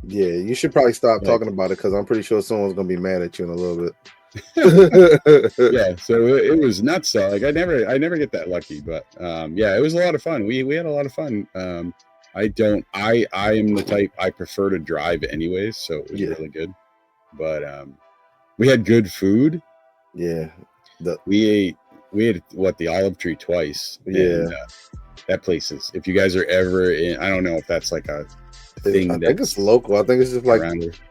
Yeah, you should probably stop talking about it, because I'm pretty sure someone's gonna be mad at you in a little bit. Yeah, so it was nuts. So I never get that lucky, but it was a lot of fun. We had a lot of fun. I am the type, I prefer to drive anyways, so it was really good. But we had good food. Yeah, we ate the Olive Tree twice. Yeah, and, that place is, if you guys are ever in, I don't know if that's like a thing. I think it's local. I think it's just like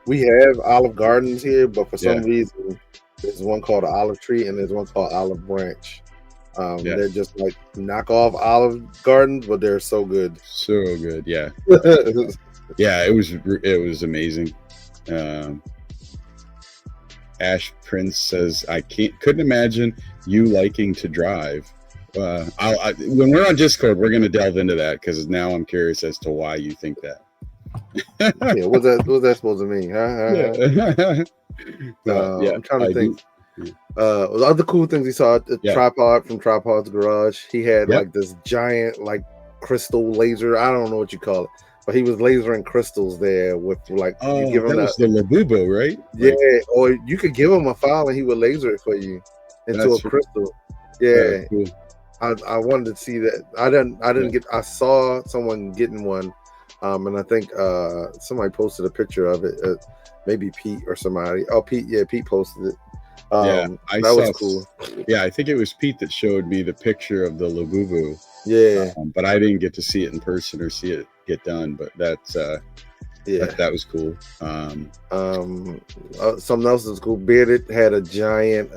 we have Olive Gardens here, but for some reason there's one called Olive Tree and there's one called Olive Branch. They're just like knockoff Olive Gardens, but they're so good. So good, yeah. Yeah, it was amazing. Ash Prince says, I couldn't imagine you liking to drive. When we're on Discord, we're going to delve into that, because now I'm curious as to why you think that. What's that supposed to mean? I'm trying to think. The other cool things he saw at the tripod from Tripod's Garage. He had like this giant like crystal laser. I don't know what you call it, but he was lasering crystals there with like you give him that was the Labubu, right? Yeah, or you could give him a file and he would laser it for you into a crystal. Yeah, cool. I wanted to see that. I didn't get. I saw someone getting one. And I think somebody posted a picture of it. Maybe Pete or somebody. Oh, Pete. Yeah, Pete posted it. That was cool. Yeah, I think it was Pete that showed me the picture of the Labubu. Yeah, but I didn't get to see it in person or see it get done. But that's that was cool. Something else is cool. Bearded had a giant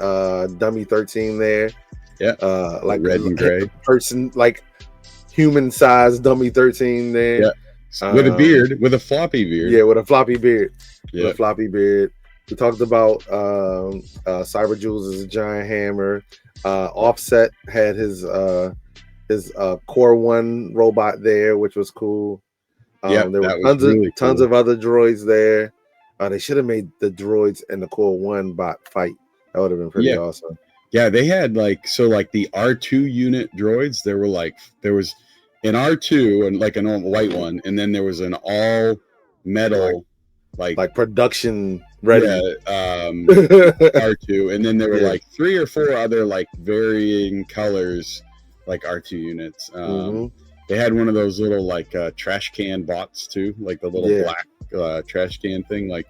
dummy 13 there. Yeah, like red and gray person, like human-sized dummy 13 there. Yeah. With a beard, with a floppy beard. Yeah, with a floppy beard. Yeah. With a floppy beard. We talked about Cyber Jules as a giant hammer. Offset had his Core 1 robot there, which was cool. There were tons of other droids there. They should have made the droids and the Core 1 bot fight. That would have been pretty awesome. Yeah, they had the R2 unit droids. There was an R2 and like a normal white one, and then there was an all metal like production ready R2, and then there were like 3 or 4 other like varying colors like R2 units. They had one of those little like trash can bots too, like the little black trash can thing, like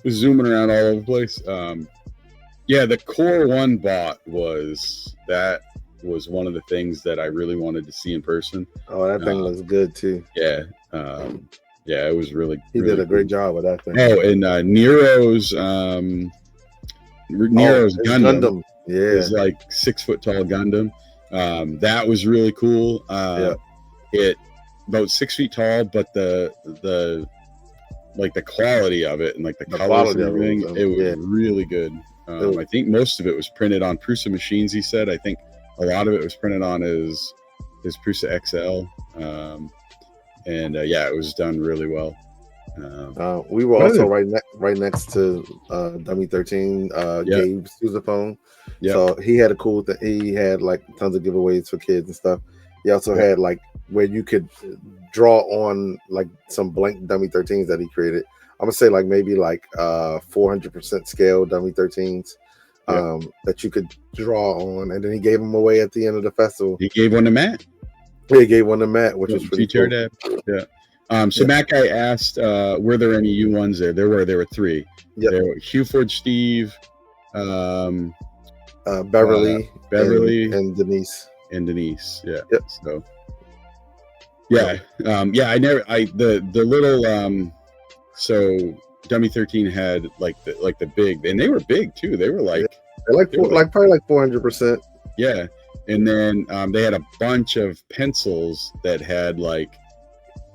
zooming around all over the place. The Core 1 bot was one of the things that I really wanted to see in person. Oh, that thing looks good too. Yeah. It was really. He did a great job with that thing. Oh, and Nero's Gundam. Yeah, is like 6 foot tall Gundam. That was really cool. It about 6 feet tall, but the quality of it and like the colors and everything, it was really good. I think most of it was printed on Prusa machines. He said. I think a lot of it was printed on his Prusa XL. It was done really well. We were also right next to Dummy 13, Gabe's sousaphone. So he had a cool thing. He had like tons of giveaways for kids and stuff. He also had like where you could draw on like some blank dummy 13s that he created. I'm gonna say like maybe like 400% scale dummy 13s that you could draw on, and then he gave them away at the end of the festival. He gave one to Matt. Yeah, he gave one to Matt, which was pretty cool. Yeah. So Matt Guy asked, were there any U1s there? There were 3. Yep. There were Huford Steve, Beverly, and Denise. Yeah. Yep. So yeah. The little so Dummy 13 had like the big, and they were big too. They were like probably like 400%. Yeah. And then they had a bunch of pencils that had like,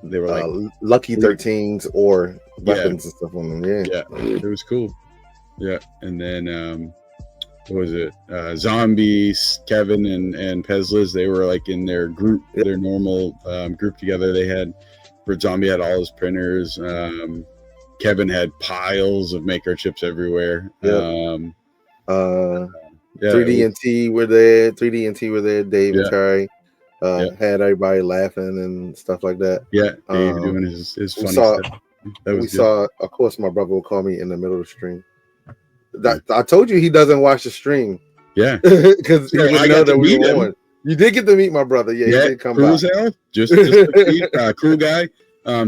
they were like Lucky 13s or weapons and stuff on them. Yeah, it was cool. Yeah. And then what was it? Zombies, Kevin and Pezlas, they were like in their group, their normal group together. They had, Zombie had all his printers. Kevin had piles of Maker chips everywhere. Yeah. 3D and T were there. 3D and T were there. Dave and Terry had everybody laughing and stuff like that. Yeah, Dave doing his funny stuff. We saw, of course, my brother will call me in the middle of the stream. I told you he doesn't watch the stream. Yeah, because he would know that we were on. You did get to meet my brother. Yeah, he did come by. Just cool guy.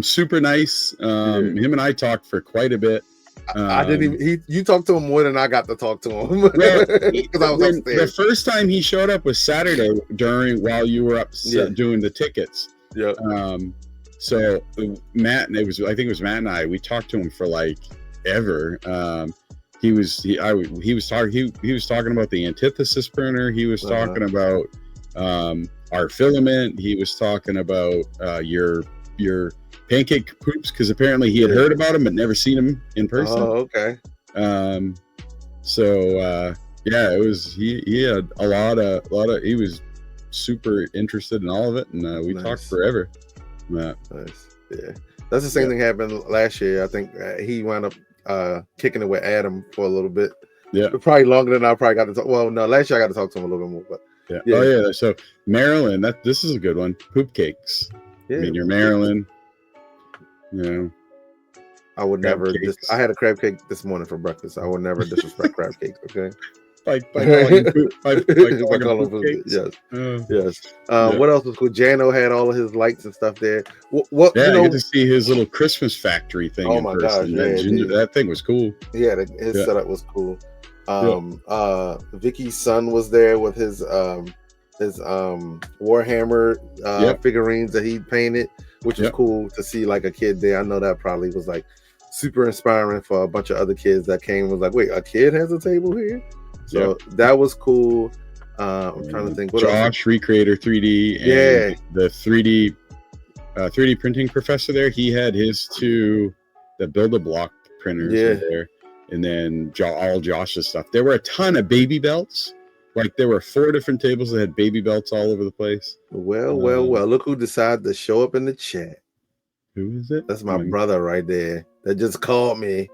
Super nice. Him and I talked for quite a bit. I didn't even. You talked to him more than I got to talk to him. Because I was upstairs. The first time he showed up was Saturday while you were up doing the tickets. Yeah. So Matt and I think it was Matt and I. We talked to him for like ever. He was talking about the antithesis printer. He was talking about our filament. He was talking about your pancake poops, because apparently he had heard about him but never seen him in person. Oh, okay. It was he had a lot of he was super interested in all of it, and we talked forever. Nice. Yeah, that's the same thing happened last year. I think he wound up kicking it with Adam for a little bit. Yeah, probably longer than I probably got to talk. Well, no, last year I got to talk to him a little bit more. But yeah. Oh yeah. So Maryland, this is a good one. Poop cakes. Yeah, I mean, you're Maryland. You know, I would never. I had a crab cake this morning for breakfast. I would never disrespect crab cakes. Okay. By calling poop cakes. Yes. What else was cool? Jano had all of his lights and stuff there. What? Yeah, I get to see his little Christmas factory thing. Oh my gosh, that thing was cool. Yeah, his setup was cool. Vicky's son was there with his Warhammer figurines that he painted, which was cool to see, like a kid there. I know that probably was like super inspiring for a bunch of other kids that came, was like, wait, a kid has a table here? So that was cool. I'm trying to think. What Josh, Recreator 3D, and the 3D printing professor there, he had his 2 the Build-A-Block printers there, and then all Josh's stuff. There were a ton of baby belts. Like there were 4 different tables that had baby belts all over the place. Well. Look who decided to show up in the chat. Who is it? That's my brother right there. That just called me.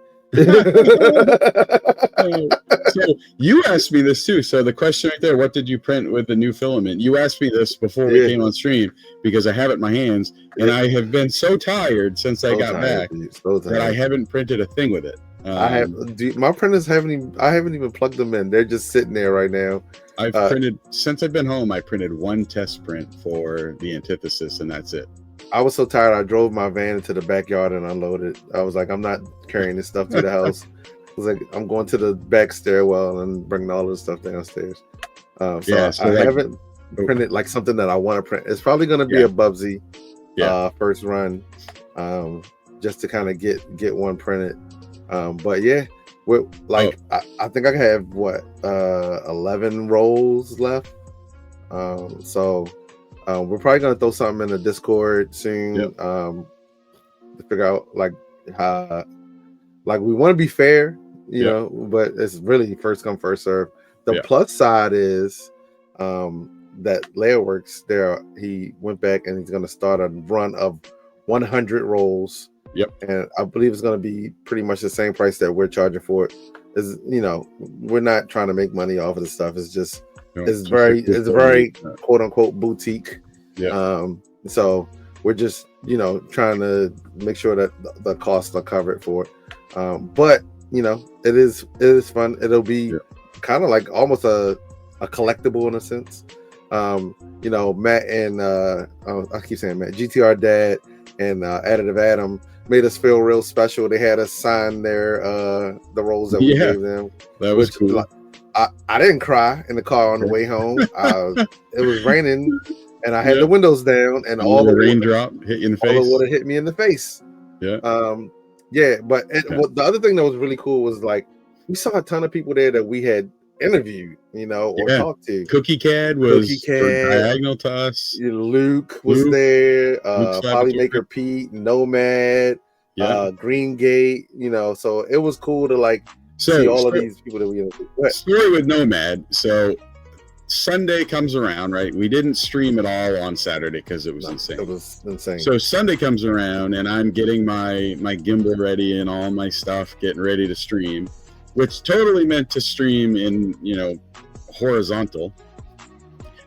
So you asked me this too. So the question right there, what did you print with the new filament? You asked me this before we came on stream, because I have it in my hands, and I have been so tired since I got back that I haven't printed a thing with it. My printers I haven't even plugged them in. They're just sitting there right now. I've printed since I've been home. I printed 1 test print for the antithesis, and that's it. I was so tired. I drove my van into the backyard and unloaded. I was like, I'm not carrying this stuff to the house. I was like, I'm going to the back stairwell and bringing all this stuff downstairs. I haven't printed like something that I want to print. It's probably going to be a Bubsy first run, just to kind of get one printed. But yeah, I think I have 11 rolls left. We're probably gonna throw something in the Discord soon. To figure out like we want to be fair, you know, but it's really first come first serve. The plus side is that LayerWorks there, he went back and he's gonna start a run of 100 rolls. And I believe it's going to be pretty much the same price that we're charging for it. Is, you know, we're not trying to make money off of the stuff. It's just it's very quote unquote boutique. So we're just, trying to make sure that the costs are covered for it. But it is fun. It'll be kind of like almost a collectible in a sense. Matt and I keep saying Matt, GTR Dad and Additive Adam made us feel real special. They had us sign the roles that we gave them. That was cool. Like, I didn't cry in the car on the way home. It was raining, and I had the windows down, and all the raindrop hit you in the face. All the water hit me in the face. Yeah. But the other thing that was really cool was like we saw a ton of people there that we had interviewed, or talked to. Cookie Cad was diagonal to us. Luke was there. Polymaker Pete, Nomad, Green Gate. So it was cool to see all of these people that we interviewed. Story with Nomad. So Sunday comes around, right? We didn't stream at all on Saturday because it was insane. It was insane. So Sunday comes around, and I'm getting my gimbal ready and all my stuff, getting ready to stream, which totally meant to stream in, horizontal.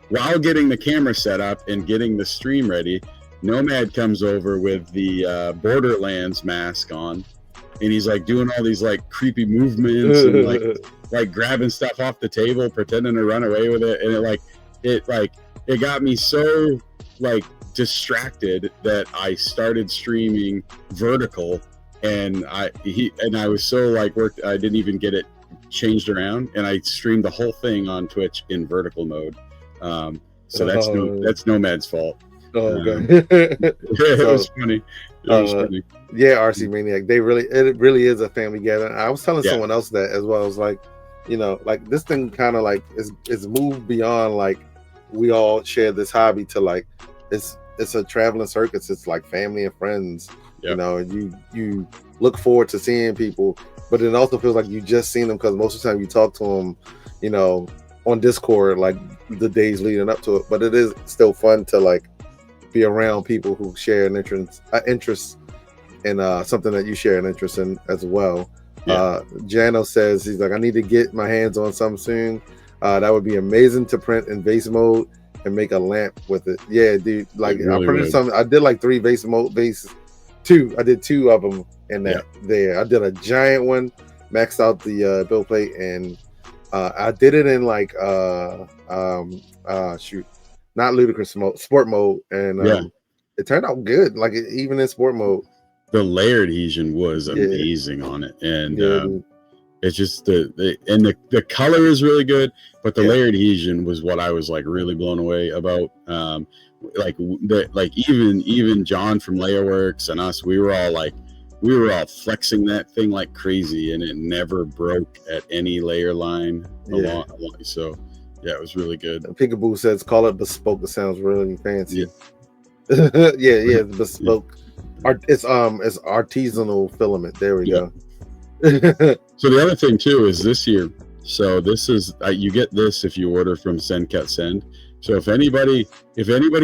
While getting the camera set up and getting the stream ready, Nomad comes over with the Borderlands mask on, and he's like doing all these like creepy movements and like grabbing stuff off the table, pretending to run away with it, and it got me so distracted that I started streaming vertical, and I was so worked, I didn't even get it changed around, and I streamed the whole thing on Twitch in vertical mode. So that's Nomad's fault. Oh, okay. It was funny. Yeah, RC Maniac. It really is a family gathering. I was telling someone else that as well. I was like, this thing kind of it's moved beyond we all share this hobby to it's a traveling circus. It's like family and friends. Yep. You look forward to seeing people, but it also feels like you just seen them because most of the time you talk to them, on Discord, the days leading up to it. But it is still fun to be around people who share an interest in something that you share an interest in as well. Jano says he's like, I need to get my hands on some soon. That would be amazing to print in vase mode and make a lamp with it. Yeah, dude. I printed something. I did 3 vase mode vases. 2. I did 2 of them in that there. I did a giant one, maxed out the build plate, and I did it in not ludicrous mode, sport mode, and it turned out good. Even in sport mode, the layer adhesion was amazing on it, and it's just the color is really good, but the layer adhesion was what I was really blown away about. Even John from LayerWorks and us, we were all flexing that thing like crazy, and it never broke at any layer line along. So it was really good. Peekaboo says, call it bespoke. It sounds really fancy. It's bespoke. It's artisanal filament. There we go. So the other thing too is this year. So this is you get this if you order from Send Cut Send. So if anybody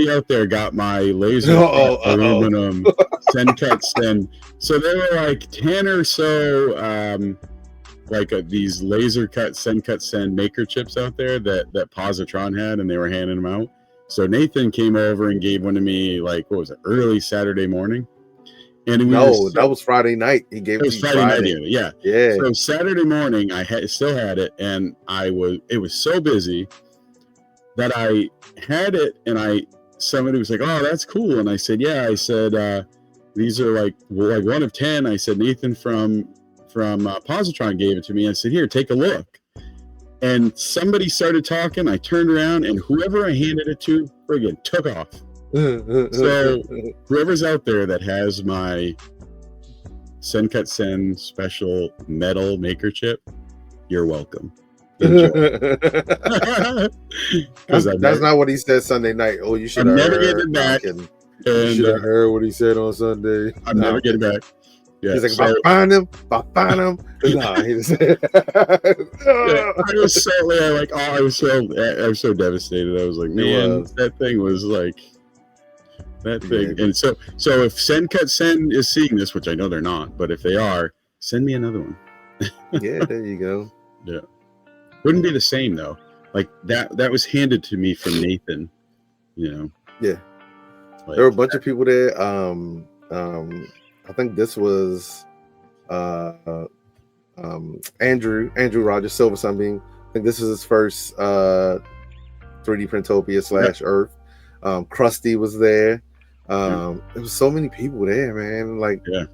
out there got my laser aluminum Send Cut Send, so there were 10 or so these laser cut Send maker chips out there that Positron had, and they were handing them out. So Nathan came over and gave one to me what was it, early Saturday morning, and that was Friday night. He gave it was Friday night. Yeah. So Saturday morning I still had it, and it was so busy that I had it, and somebody was like, "Oh, that's cool," and I said, "Yeah." I said, "These are one of 10." I said, "Nathan from Positron gave it to me." I said, "Here, take a look." And somebody started talking. I turned around, and whoever I handed it to, friggin' took off. So whoever's out there that has my Send Cut Send special metal maker chip, you're welcome. That's not what he said Sunday night. Oh, you should have never get it back. You should have heard what he said on Sunday. I'm never getting back. Yeah, he's like, if I find him. Nah, he just said. I was so I was so devastated. I was like, man, that thing was that thing. And so if Send Cut Send is seeing this, which I know they're not, but if they are, send me another one. Yeah, there you go. Yeah. Wouldn't be the same though. That was handed to me from Nathan, Yeah. Like, there were a bunch of people there. I think this was Andrew Rogers, Silver Sunbeam. I think this is his first 3D Printopia / Earth. Krusty was there. There was so many people there, man. Like, it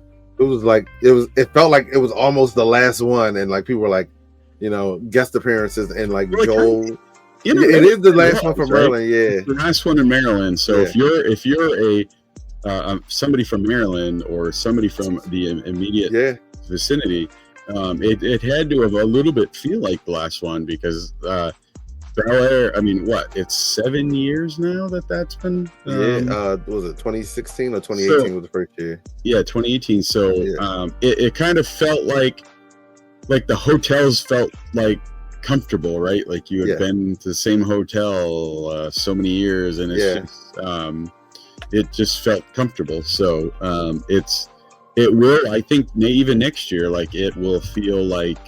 felt like it was almost the last one, and like people were like, guest appearances, and like Joel. It is the last one from Maryland. Yeah, the last one in Maryland. So if you're a somebody from Maryland or somebody from the immediate vicinity, it had to have a little bit feel like the last one, because I mean, it's 7 years now that's been was it 2016 or 2018 was the first year? 2018. So it kind of felt like the hotels felt like comfortable, right? Like you had been to the same hotel so many years, and it just felt comfortable. So it will, I think, even next year, like it will feel like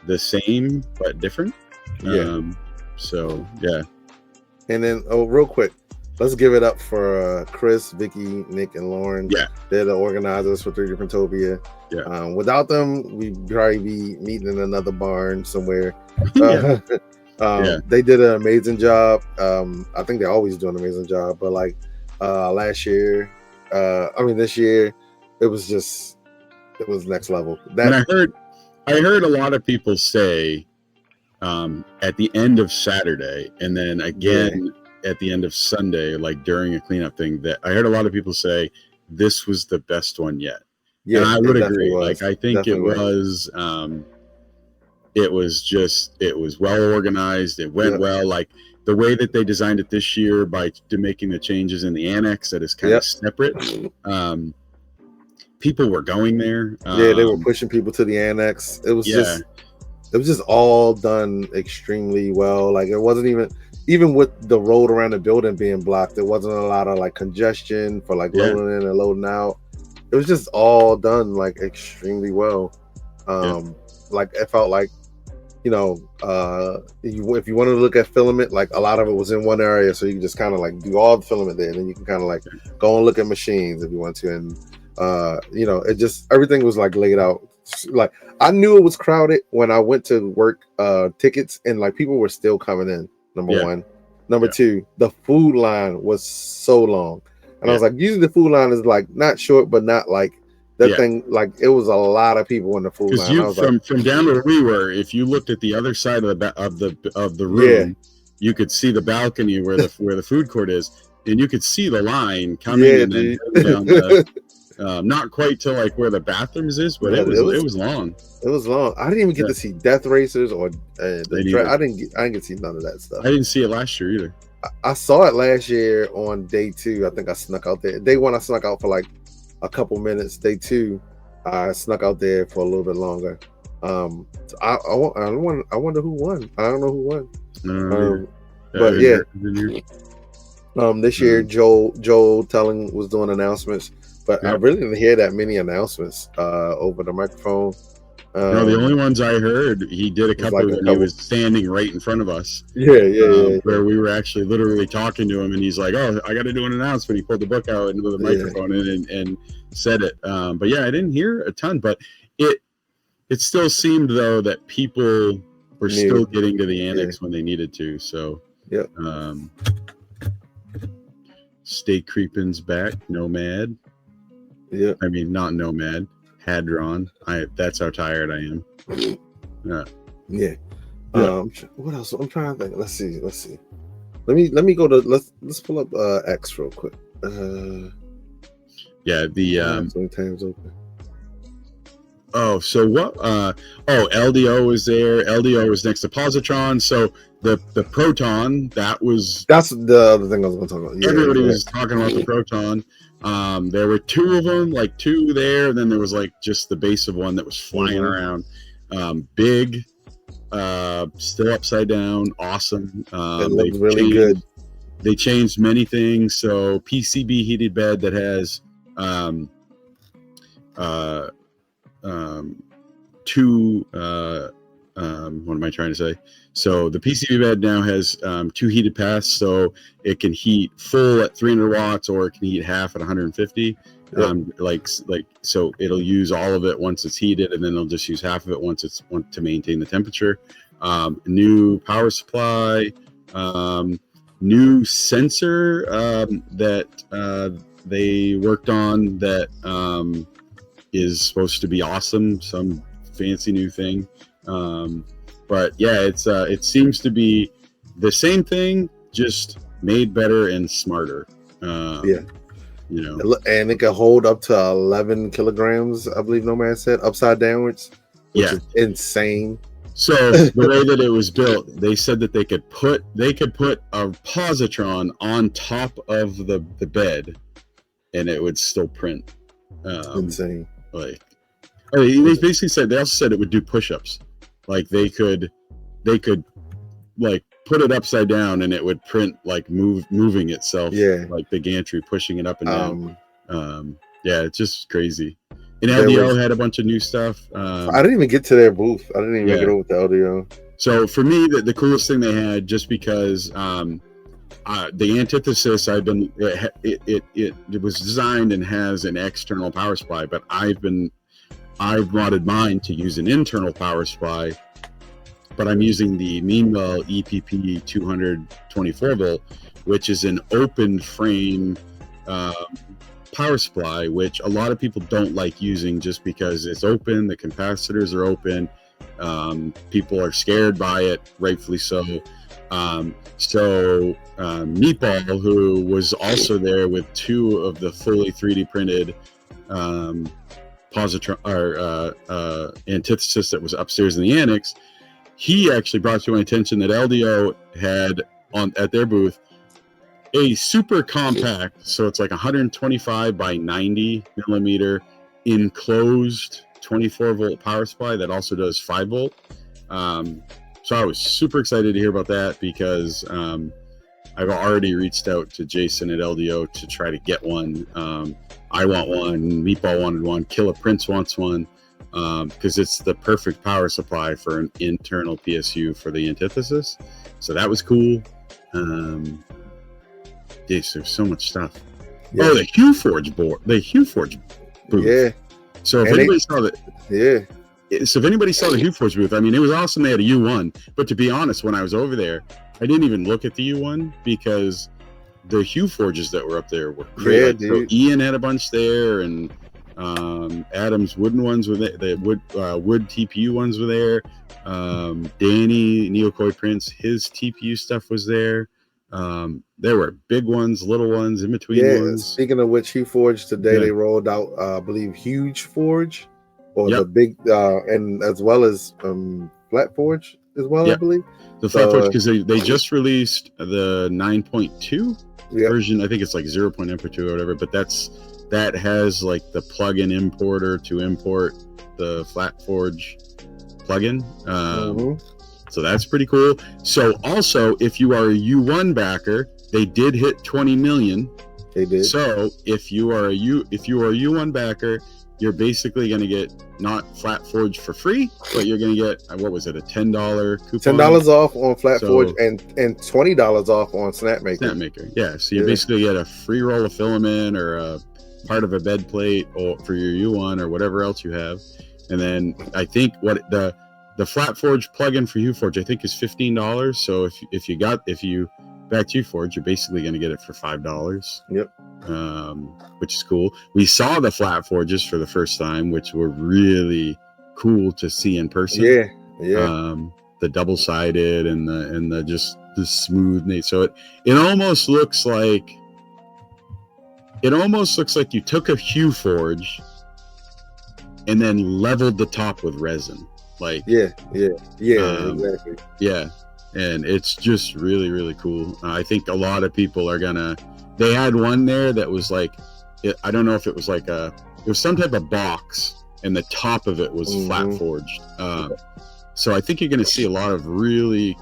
the same but different. So and then real quick, let's give it up for Chris, Vicky, Nick, and Lauren. They're the organizers for 3D Printopia. Without them, we'd probably be meeting in another barn somewhere. They did an amazing job. I think they always do an amazing job, but like this year, it was next level. And I heard a lot of people say at the end of Saturday, and then again at the end of Sunday, like during a cleanup thing, that I heard a lot of people say this was the best one yet. And I would agree. Like, I think it was well organized. It went well. Like the way that they designed it this year by making the changes in the annex that is kind of separate. People were going there. They were pushing people to the annex. It was just all done extremely well. Like, it wasn't even with the road around the building being blocked, there wasn't a lot of like congestion for like loading in and loading out. It was just all done like extremely well. Like it felt like, if you wanted to look at filament, like a lot of it was in one area, so you can just kind of like do all the filament there, and then you can kind of like go and look at machines if you want to, and it just, everything was like laid out. Like, I knew it was crowded when I went to work tickets, and like people were still coming in. Number one. Number two, the food line was so long, and I was like, usually the food line is like not short, but not like that thing. Like, it was a lot of people in the food line. From down where we were, if you looked at the other side of the room, you could see the balcony where the food court is, and you could see the line coming and then down the. Not quite to like where the bathrooms is, but it was long. It was long. I didn't even get to see Death Racers or I didn't get to see none of that stuff. I didn't see it last year either. I saw it last year on day 2. I think I snuck out there. Day 1, I snuck out for like a couple minutes. Day 2, I snuck out there for a little bit longer. So I wonder who won. I don't know who won. But this year Joel Telling was doing announcements. But I really didn't hear that many announcements over the microphone. No, the only ones I heard, he did a couple when he was standing right in front of us. Where we were actually literally talking to him, and he's like, "Oh, I got to do an announcement." He pulled the book out into the microphone and said it. But I didn't hear a ton. But it still seemed though that people were still getting to the annex when they needed to. So State Creepin's back, Nomad. I mean, not Nomad, Hadron. That's how tired I am. What else? I'm trying to think. Let's see. Let me go to let's pull up X real quick. Sometimes open. Oh, so what? LDO is there. LDO is next to Positron. So the Proton, that's the other thing I was going to talk about. Everybody was talking about the Proton. There were 2 of them, like 2 there, and then there was like just the base of one that was flying around. Big, still upside down, awesome. It looked really good. They changed many things. So PCB heated bed that has 2 what am I trying to say? So the PCB bed now has 2 heated paths, so it can heat full at 300 watts, or it can heat half at 150. So it'll use all of it once it's heated, and then it'll just use half of it once it's to maintain the temperature. New power supply, new sensor that they worked on that is supposed to be awesome. Some fancy new thing. But yeah, it seems to be the same thing, just made better and smarter. You know, and it can hold up to 11 kilograms, I believe Nomad said, upside downwards, which is insane. So the way that it was built, they said that they could put a positron on top of the bed, and it would still print. Insane. They basically said, they also said it would do push-ups. Like they could like put it upside down and it would print like moving itself. Yeah. Like the gantry pushing it up and down. Yeah, it's just crazy. And LDO had a bunch of new stuff. I didn't even get to their booth. I didn't even get over with the LDO. So for me, the coolest thing they had, just because the antithesis, it was designed and has an external power supply, but I've wanted mine to use an internal power supply, but I'm using the Meanwell EPP 224 volt, which is an open frame power supply, which a lot of people don't like using just because it's open, the capacitors are open, people are scared by it, rightfully so. Meatball, who was also there with 2 of the fully 3D printed positron or antithesis that was upstairs in the annex, he actually brought to my attention that LDO had at their booth a super compact, so it's like 125 by 90 millimeter enclosed 24 volt power supply that also does 5 volt. So I was super excited to hear about that, because I've already reached out to Jason at LDO to try to get one. I want one, Meatball wanted one, Killer Prince wants one, because it's the perfect power supply for an internal PSU for the antithesis. So that was cool. There's so much stuff. Yeah. Oh, the HueForge board, the HueForge booth. Yeah. So if anybody saw that, So if anybody saw the HueForge booth, I mean, it was awesome. They had a U1, but to be honest, when I was over there, I didn't even look at the U1 because the HueForges that were up there were great. Yeah, so Ian had a bunch there, and Adam's wooden ones were there. The wood TPU ones were there. Danny Neokoi Prince, his TPU stuff was there. There were big ones, little ones, in between ones. Speaking of which, HueForge today they rolled out, I believe, Huge Forge, or the big, and as well as Flat Forge as well, I believe. The Flat Forge, because they just released the 9.2 version. I think it's like 0.2 or whatever, but that has like the plug-in importer to import the Flat Forge plugin. So that's pretty cool. So also, if you are a U1 backer, they did hit 20 million. They did. So if you are a U1 backer, you're basically going to get not Flat Forge for free, but you're going to get, what was it, a $10 coupon? $10 off on Flat Forge and $20 off on Snapmaker. Snapmaker, yeah. So you basically get a free roll of filament or a part of a bed plate or for your U1 or whatever else you have. And then I think what the Flat Forge plugin for HueForge, I think, is $15. So if you back to HueForge, you're basically going to get it for $5. Yep. Which is cool. We saw the Flat Forges for the first time, which were really cool to see in person. Yeah. The double-sided and the just the smoothness. So it almost looks like you took a HueForge and then leveled the top with resin. Like exactly. Yeah, and it's just really, really cool. I think a lot of people are gonna. They had one there that was like, I don't know if it was like it was some type of box, and the top of it was flat forged. So I think you're gonna see a lot of really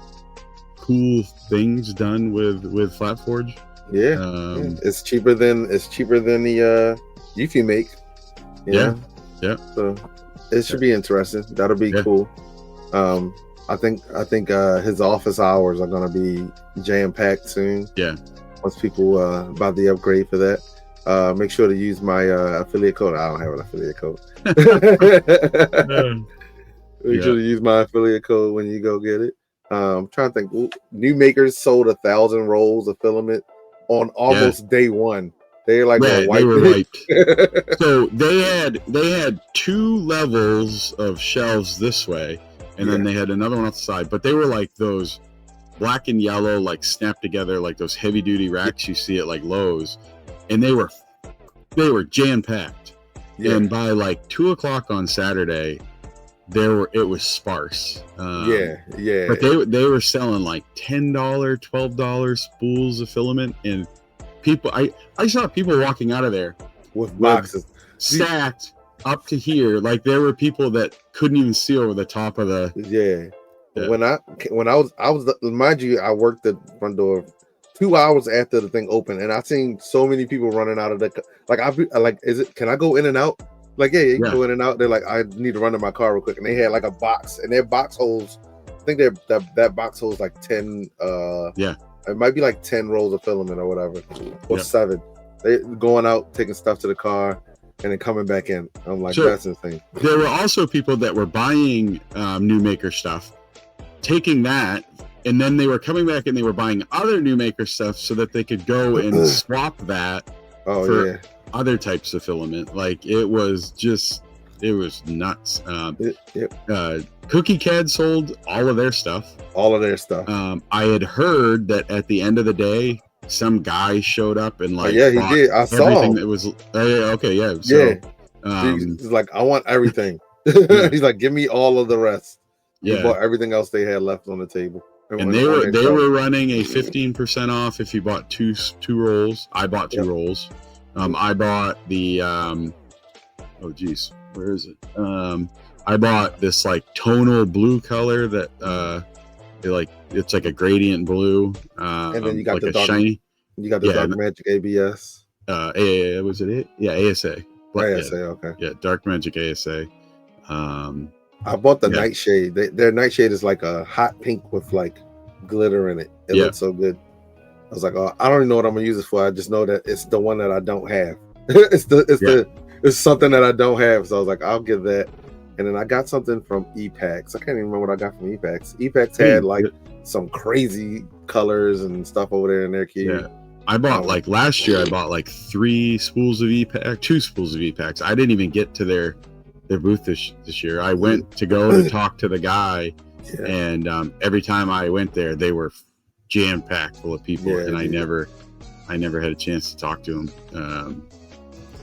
cool things done with Flat Forge. Yeah, it's cheaper than the Yuffie make. Yeah. So it should be interesting. That'll be cool. I think his office hours are gonna be jam packed soon. Yeah. Once people about the upgrade for that, make sure to use my affiliate code. I don't have an affiliate code. Make sure to use my affiliate code when you go get it. I'm trying to think. New Makers sold 1,000 rolls of filament on almost day one. They're like, they were wiped. So they had 2 levels of shelves this way, and then they had another one off the side. But they were like those black and yellow, like snapped together, like those heavy duty racks you see at like Lowe's, and they were jam packed. Yeah. And by like 2:00 on Saturday, it was sparse. But they were selling like $10, $12 spools of filament, and people, I saw people walking out of there with boxes stacked up to here. Like there were people that couldn't even see over the top of the. Yeah. When I was mind you, I worked the front door 2 hours after the thing opened, and I seen so many people running out of the can I go in and out? Like, yeah, you can go in and out. They're like, I need to run to my car real quick, and they had like a box, and their box holds. I think that box holds like 10. It might be like 10 rolls of filament or whatever, or 7. They going out, taking stuff to the car, and then coming back in. I'm like, that's insane. There were also people that were buying New Maker stuff, taking that, and then they were coming back and they were buying other New Maker stuff so that they could go and swap that for other types of filament. Like it was nuts. Cookie Cad sold all of their stuff. I had heard that at the end of the day, some guy showed up and like, he did. I saw him. It was he's like, I want everything. He's like, give me all of the rest. He bought everything else they had left on the table. And they were running a 15% off if you bought two rolls. I bought 2 rolls. I bought the where is it? I bought this like tonal blue color that it's like a gradient blue. And then you got like the dark, shiny. You got the Dark Magic ABS. Was it it? Yeah, ASA. Okay. Yeah, Dark Magic ASA. I bought the Nightshade. Their Nightshade is like a hot pink with like glitter in it. It looks so good. I was like, oh, I don't even know what I'm gonna use this for. I just know that it's the one that I don't have. It's something that I don't have. So I was like, I'll give that. And then I got something from EPAX. I can't even remember what I got from EPAX. EPAX had like some crazy colors and stuff over there in their key. Yeah. I bought like last year. I bought like 2 spools of EPAX. I didn't even get to their booth this year. I went to go to talk to the guy, and every time I went there, they were jam packed full of people, and I never had a chance to talk to them.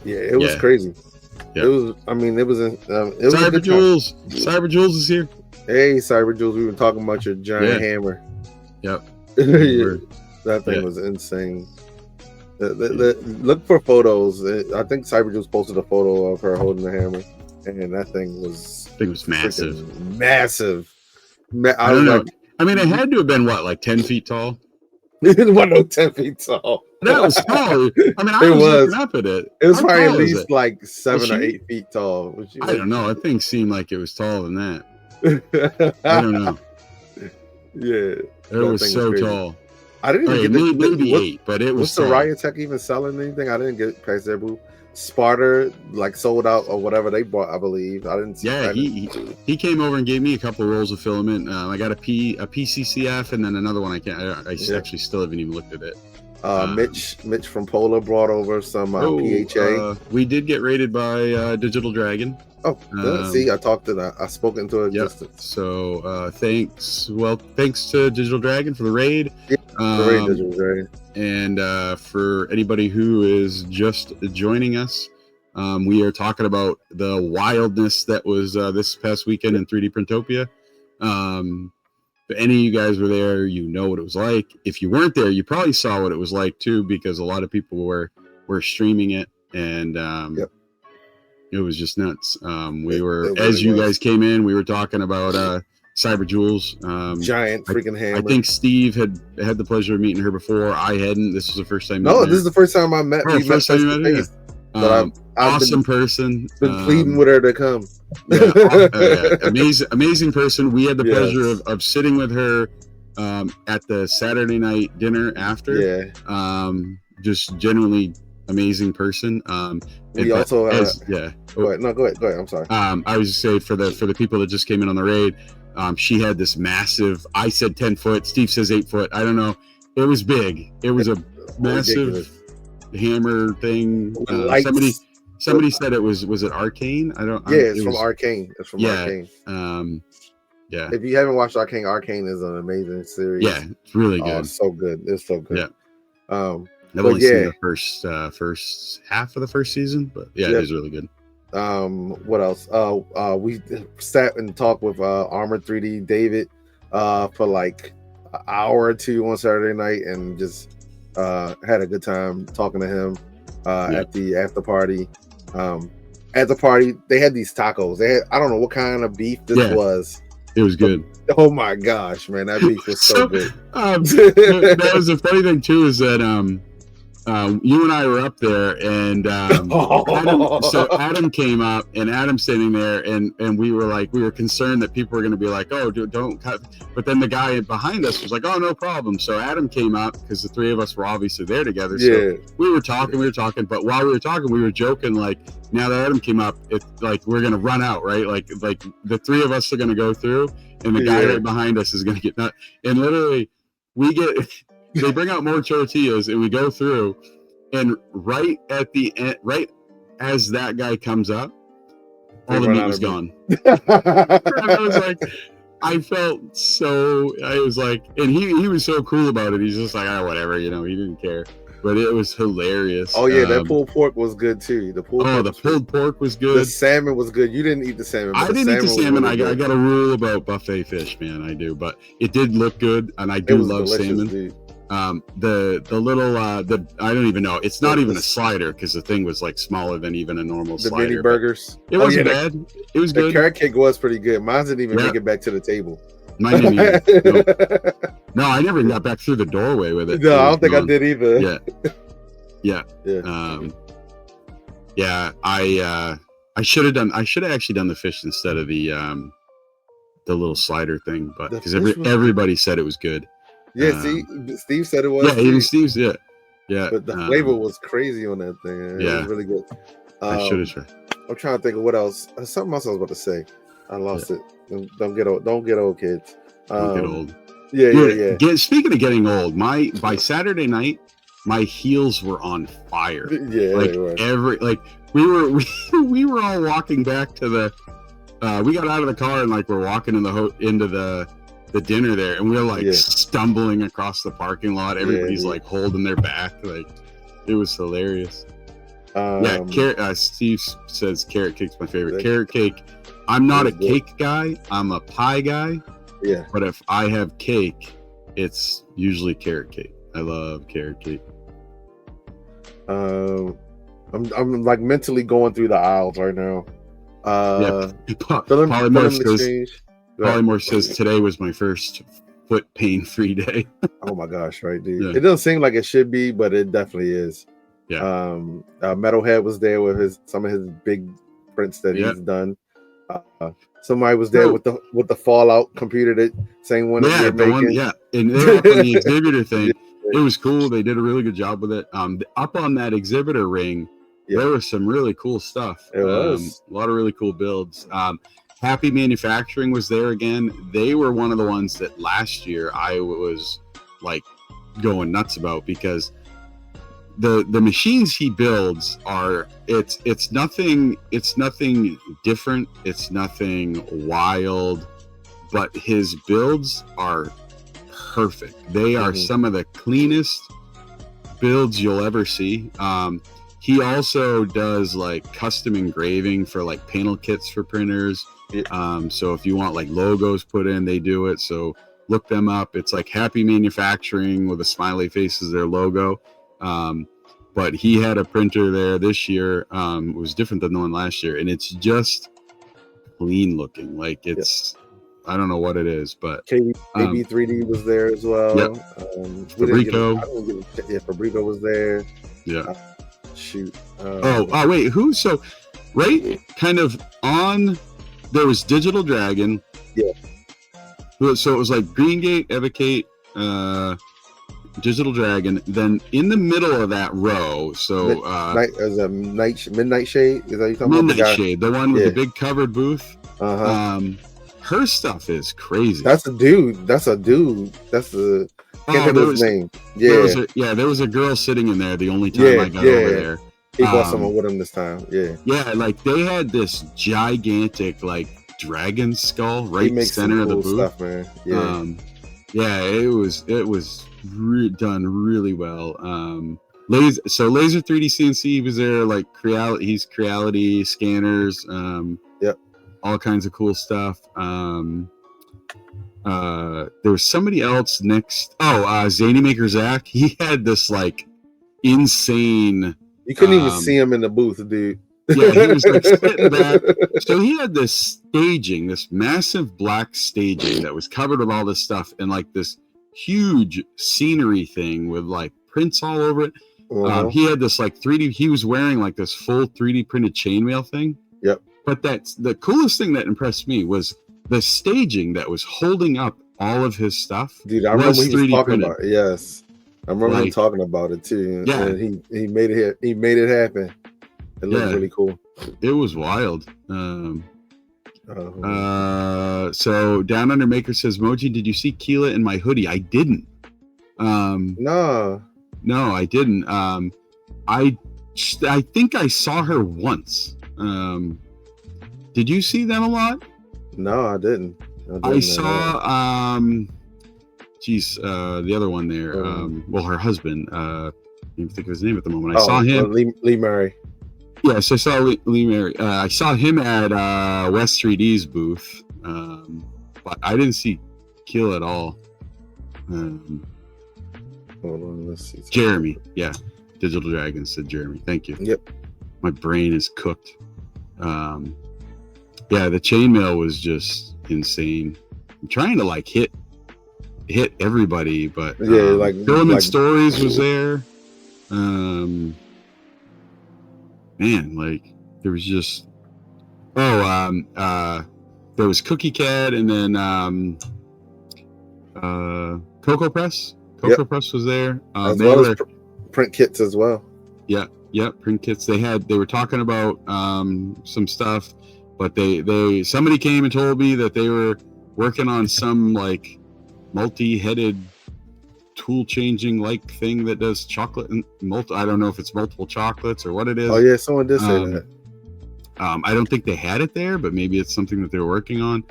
It was crazy. Yeah. It was. I mean, it was. Cyber Jules. Cyber Jules is here. Hey, Cyber Jules. We were talking about your giant hammer. Yep. That thing was insane. Look for photos. I think Cyber Jules posted a photo of her holding the hammer, and that thing was. I think it was massive. Massive. I don't know. I mean, it had to have been like 10 feet tall. It wasn't 10 feet tall. That was tall. I mean, I was looking up at it. It was probably at least like 7 or 8 feet tall. I don't know. That thing seemed like it was taller than that. I don't know. Yeah. It was so tall. I didn't even get maybe 8, but it was. What's the Riot Tech even selling anything? I didn't get past their booth. Sparta like sold out or whatever they bought, I believe. I didn't see. Yeah, he came over and gave me a couple of rolls of filament. I got a PCCF and then another one. I actually still haven't even looked at it. Mitch from Polar brought over some PHA. We did get rated by Digital Dragon. Oh, good. See, I spoke into a distance. So thanks to Digital Dragon for the raid. Yeah, the raid, Digital Dragon. And for anybody who is just joining us, we are talking about the wildness that was this past weekend in 3DPrintopia. If any of you guys were there, you know what it was like. If you weren't there, you probably saw what it was like too, because a lot of people were streaming it, and it was just nuts. You guys came in, we were talking about Cyber Jules, giant freaking hammer. I think Steve had the pleasure of meeting her before. I hadn't. This was the first time. No, this is the first time I met. First time you met her. I've awesome person. Been pleading with her to come. Amazing person. We had the pleasure of sitting with her at the Saturday night dinner after. Yeah. Just genuinely amazing person. We also Go ahead. No, go ahead. I'm sorry. I was just saying for the people that just came in on the raid, she had this massive. I said 10 foot. Steve says 8 foot. I don't know. It was big. It was a massive hammer thing. Somebody said it was it Arcane? It's from Arcane. It's from Arcane. Yeah. If you haven't watched Arcane is an amazing series. Yeah, it's really good. It's so good. It's so good. Yeah. I've only seen the first half of the first season, but it is really good. What else? We sat and talked with Armored 3D David for like an hour or two on Saturday night, and just had a good time talking to him at the after party. At the party, they had these tacos. They had, I don't know what kind of beef this was. It was good. Oh my gosh, man, that beef was so good. That was the funny thing too, is that you and I were up there, and Adam came up, and Adam's standing there, and we were concerned that people were going to be like, oh, don't cut. But then the guy behind us was like, oh, no problem. So Adam came up, because the three of us were obviously there together. So we were talking, but while we were talking, we were joking, like, now that Adam came up, it's like we're going to run out, right? Like the three of us are going to go through, and the guy right behind us is going to get nut. And literally, they bring out more tortillas, and we go through, and right at the end, right as that guy comes up, all the meat was gone. I was like, and he was so cool about it. He's just like, whatever, he didn't care. But it was hilarious. Oh yeah, that pulled pork was good too. The pulled pork was good. The salmon was good. You didn't eat the salmon. I didn't eat the salmon. Really I got a rule about buffet fish, man. I do, but it did look good, and I do love salmon. Dude. The little I don't even know. It's not even a slider, because the thing was like smaller than even a normal slider. The mini burgers. It wasn't bad. It was good. The carrot cake was pretty good. Mine didn't even make it back to the table. Mine didn't either. No, I never got back through the doorway with it. No, I don't think I did either. Yeah. I should have actually done the fish instead of the little slider thing, but because everybody said it was good. Yeah, Steve said it was. Yeah, even Steve's. Yeah. But the flavor was crazy on that thing. It was really good. I should have tried. I'm trying to think of what else. Something else I was about to say. I lost it. Don't get old. Don't get old, kids. Don't get old. Yeah. Speaking of getting old, by Saturday night, my heels were on fire. Yeah, we were all walking back to the. We got out of the car, and we're walking into the dinner there, and we were stumbling across the parking lot. Everybody's holding their back. It was hilarious. Steve says carrot cake's my favorite. Carrot cake. I'm not a cake guy. I'm a pie guy. Yeah. But if I have cake, it's usually carrot cake. I love carrot cake. I'm mentally going through the aisles right now. Polymorph says today was my first foot pain-free day. Oh my gosh, right, dude. Yeah. It doesn't seem like it should be, but it definitely is. Yeah. Metalhead was there with some of his big prints that he's done. Somebody was there with the Fallout computer, that same one that you're making. And they're up on the exhibitor thing. It was cool. They did a really good job with it. Up on that exhibitor ring, there was some really cool stuff. It was a lot of really cool builds. Happy Manufacturing was there again. They were one of the ones that last year I was going nuts about, because the machines he builds are it's nothing different, it's nothing wild, but his builds are perfect. They are some of the cleanest builds you'll ever see. He also does custom engraving for panel kits for printers. So if you want logos put in, they do it. So look them up. It's Happy Manufacturing with a smiley face as their logo. But he had a printer there this year. It was different than the one last year, and it's just clean looking. I don't know what it is, but KB3D was there as well. Fabrico. Fabrico was there. Yeah. shoot. Wait, who? So, right, kind of on. There was Digital Dragon. Yeah. So it was like Green Gate, Evocate, Digital Dragon. Then in the middle of that row, so Midnight Shade. Is that you talking Midnight about? Shade, the one with the big covered booth. Her stuff is crazy. That's a dude. That's a. Can't remember his name. Yeah. There was a girl sitting in there the only time I got over there. He brought someone with him this time. Yeah. Yeah, like they had this gigantic like dragon skull right in the center of the booth. Stuff, man. Yeah. It was done really well. Laser 3D CNC was there, like he's Creality scanners, all kinds of cool stuff. There was somebody else next. Zany Maker Zach. He had this like insane. You couldn't even see him in the booth, dude. Yeah, he was like sitting back. So he had this staging, this massive black staging that was covered with all this stuff, and like this huge scenery thing with like prints all over it. He had this like 3D. He was wearing like this full 3D printed chainmail thing. Yep. But that's the coolest thing that impressed me was the staging that was holding up all of his stuff. Dude, I remember he was talking about it. Yes. I remember him talking about it too. Yeah. And he made it happen. It looked really cool. It was wild. So Down Under Maker says, Mojee, did you see Keela in my hoodie? I didn't. No, I didn't. I think I saw her once. Did you see them a lot? No, I didn't. I saw the other one there. Her husband. I can't think of his name at the moment. I saw him. Lee Murray. Yes, I saw Lee Murray. I saw him at West 3D's booth, but I didn't see Kill at all. Hold on, let's see. Jeremy, Digital Dragon said Jeremy. Thank you. Yep. My brain is cooked. The chainmail was just insane. I'm trying to like hit everybody, but Filament Stories was there. Man, like there was just there was Cookie Cat, and then Cocoa Press. Cocoa Press was there. As well as print kits as well. Yeah, print kits. They were talking about some stuff, but somebody came and told me that they were working on some like multi-headed tool changing like thing that does chocolate and I don't know if it's multiple chocolates or what it is. Oh yeah, someone did say that. I don't think they had it there, but maybe it's something that they're working on.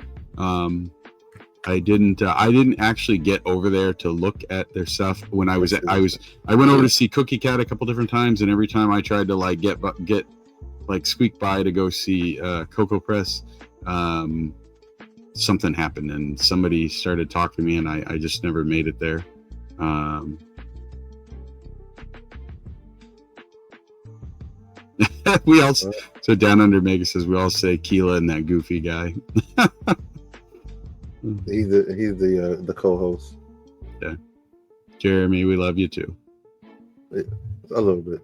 I didn't actually get over there to look at their stuff when I went over to see Cookie Cat a couple different times, and every time I tried to like get like squeak by to go see Cocoa Press, something happened and somebody started talking to me, and I just never made it there. We also, so Down Under Mega says we all say Keela and that goofy guy. He's the co-host. Yeah, Jeremy, we love you too. A little bit.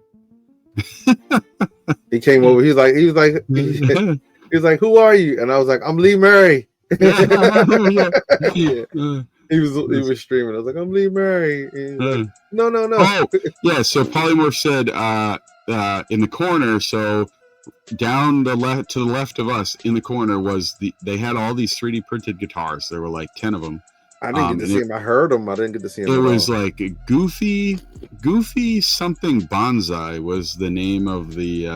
He came over. He was like, "Who are you?" And I was like, "I'm Lee Murray." He was streaming. I was like, "I'm Lee Murray." Like, no. Oh, yeah. So Polymorph said in the corner. So down to the left of us in the corner was they had all these 3D printed guitars. There were like 10 of them. I didn't get to see them. I heard them. I didn't get to see them. It was like Goofy something Bonsai was the name of the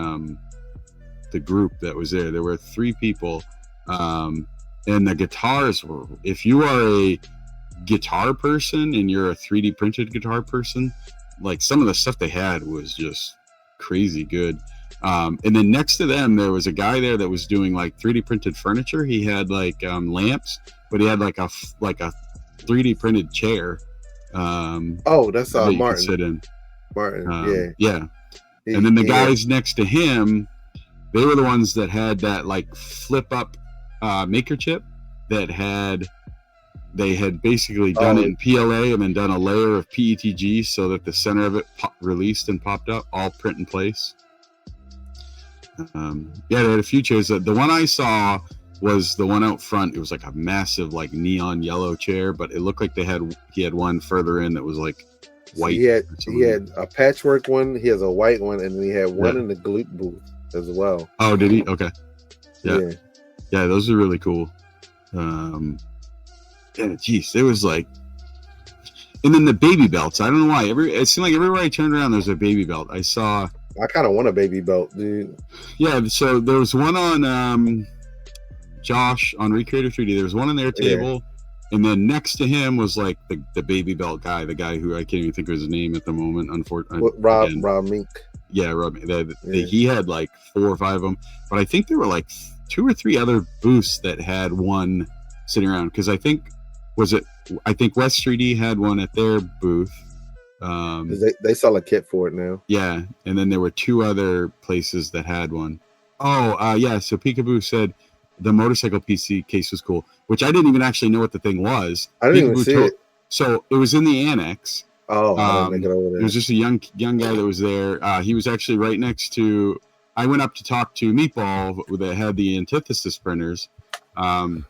group that was there. There were 3 people, and the guitars were. If you are a guitar person and you're a 3D printed guitar person, like some of the stuff they had was just crazy good. And then next to them there was a guy there that was doing like 3D printed furniture. He had like lamps, but he had like a 3D printed chair. That's that Martin. Sit in. Martin, yeah. And then the guys next to him, they were the ones that had that like flip up maker chip they had basically done it in PLA and then done a layer of PETG so that the center of it released and popped up, all print in place. They had a few chairs. The one I saw was the one out front. It was like a massive, like neon yellow chair, but it looked like he had one further in that was like white. So he had a patchwork one. He has a white one, and then he had one in the glute booth as well. Oh, did he? Okay. Yeah. Those are really cool. Geez, it was like, and then the baby belts. I don't know why. It seemed like everywhere I turned around, there's a baby belt. I kind of want a baby belt, dude. Yeah. So there was one on Josh on Recreator 3D. There was one on their table, and then next to him was like the baby belt guy, the guy who I can't even think of his name at the moment. Unfortunately, Rob Mink. Yeah, Rob. He had like 4 or 5 of them, but I think there were like 2 or 3 other booths that had one sitting around. Because I think West 3D had one at their booth. They sell a kit for it now. Yeah, and then there were 2 other places that had one. So Peekaboo said the motorcycle PC case was cool, which I didn't even actually know what the thing was. I didn't even see it. So it was in the annex. Oh, I didn't make it over there. It was just a young guy that was there. He was actually right next to. I went up to talk to Meatball that had the antithesis printers, and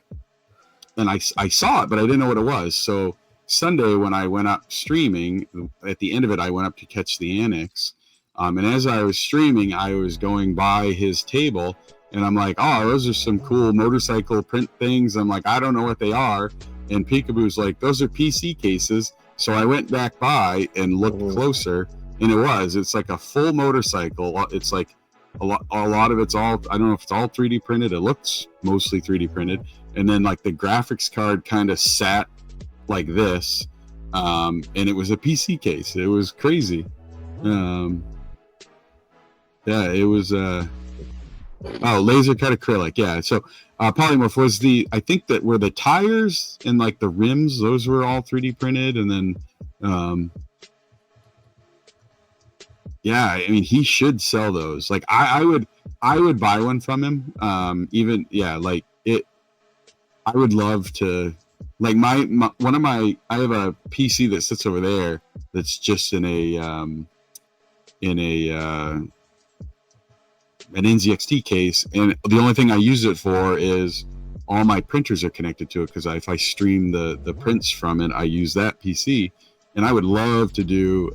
I saw it, but I didn't know what it was. So Sunday when I went up streaming, at the end of it, I went up to catch the annex, and as I was streaming, I was going by his table, and I'm like, oh, those are some cool motorcycle print things. I'm like, I don't know what they are, and Peekaboo's like, those are PC cases. So I went back by and looked closer, and it's like a full motorcycle. It's like a lot of it's all, I don't know if it's all 3D printed. It looks mostly 3D printed. And then like the graphics card kind of sat like this. And it was a PC case. It was crazy. It was, laser cut acrylic. Yeah. So polymorph was I think that were the tires and like the rims, those were all 3D printed. And then, I mean, he should sell those. Like I would buy one from him. I would love to, like I have a PC that sits over there that's just in an NZXT case, and the only thing I use it for is all my printers are connected to it, because if I stream the prints from it, I use that PC. And I would love to do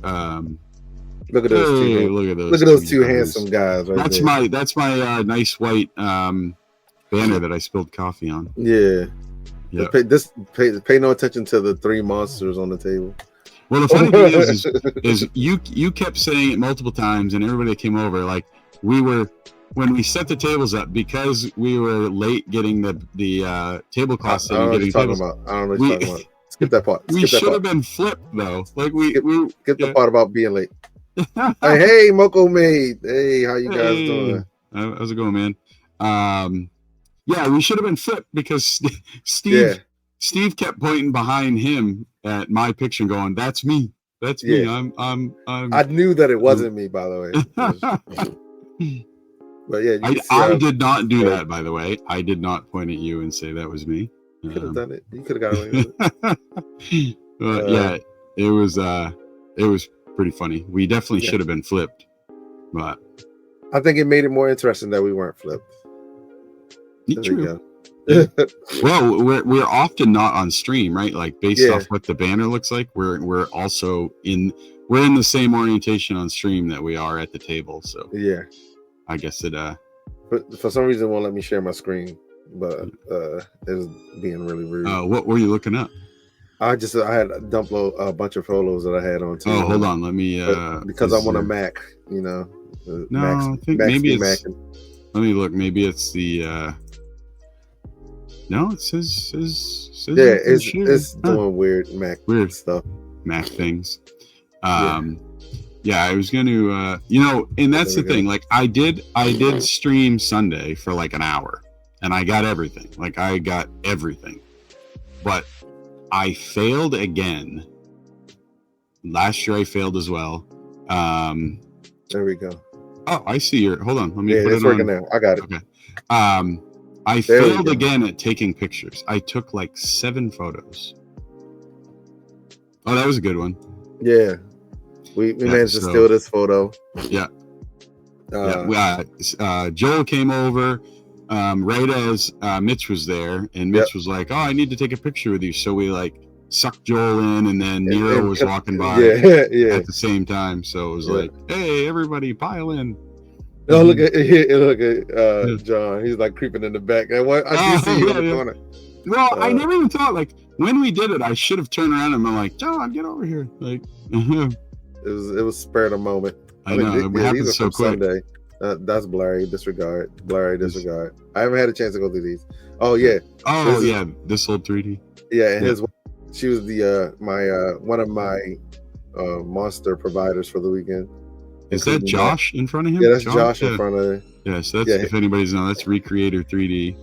look at those two handsome guys right there. That's my nice white banner that I spilled coffee on. Yeah. Pay no attention to the 3 monsters on the table. Well, the funny thing is you kept saying it multiple times, and everybody that came over, like, when we set the tables up, because we were late getting the tablecloths. I don't know what you're talking about. Skip that part. We should have been flipped though. Like skip the part about being late. Hey, Moko Maid. Hey, how you guys doing? How's it going, man? We should have been flipped, because Steve kept pointing behind him at my picture and going, "That's me. That's me. I'm." I knew that it wasn't me, by the way. But yeah, I did not do that, by the way. I did not point at you and say that was me. You could have done it. You could have got away with it. It was pretty funny. We definitely should have been flipped, but I think it made it more interesting that we weren't flipped. True. Well, we're often not on stream, right? Like based off what the banner looks like, we're also in the same orientation on stream that we are at the table. So I guess it but for some reason it won't let me share my screen, but it was being really rude. What were you looking up? I had dumped a bunch of photos that I had on TV. Oh, hold on, let me because I'm on a Mac, you know. I think maybe it's let me look, maybe it's the no, it says it's doing weird Mac stuff. Mac things. I was going to, and that's the thing. Like I did stream Sunday for like an hour, and I got everything. But I failed again. Last year I failed as well. There we go. Oh, I see your. Hold on, let me put it's it working on. now. I got it. Okay. I failed again at taking pictures. I took like 7 photos. Oh, that was a good one. Yeah. We managed to steal this photo. Yeah. Joel came over right as Mitch was there, and Mitch was like, "Oh, I need to take a picture with you." So we like sucked Joel in, and then Nero was walking by at the same time. So it was like, "Hey, everybody, pile in." Oh, look at John. He's like creeping in the back. I do see you in the corner. Well, I never even thought, like, when we did it, I should have turned around and been like, John, get over here. Like, it was spare the moment. I know, it happened so quick. Sunday. That's blurry disregard. I haven't had a chance to go through these. Oh yeah. This old 3D. Yeah, and she was the one of my monster providers for the weekend. Is that Josh in front of him? Yeah, that's Josh in front of her. Yes, that's if anybody's known, that's Recreator 3D.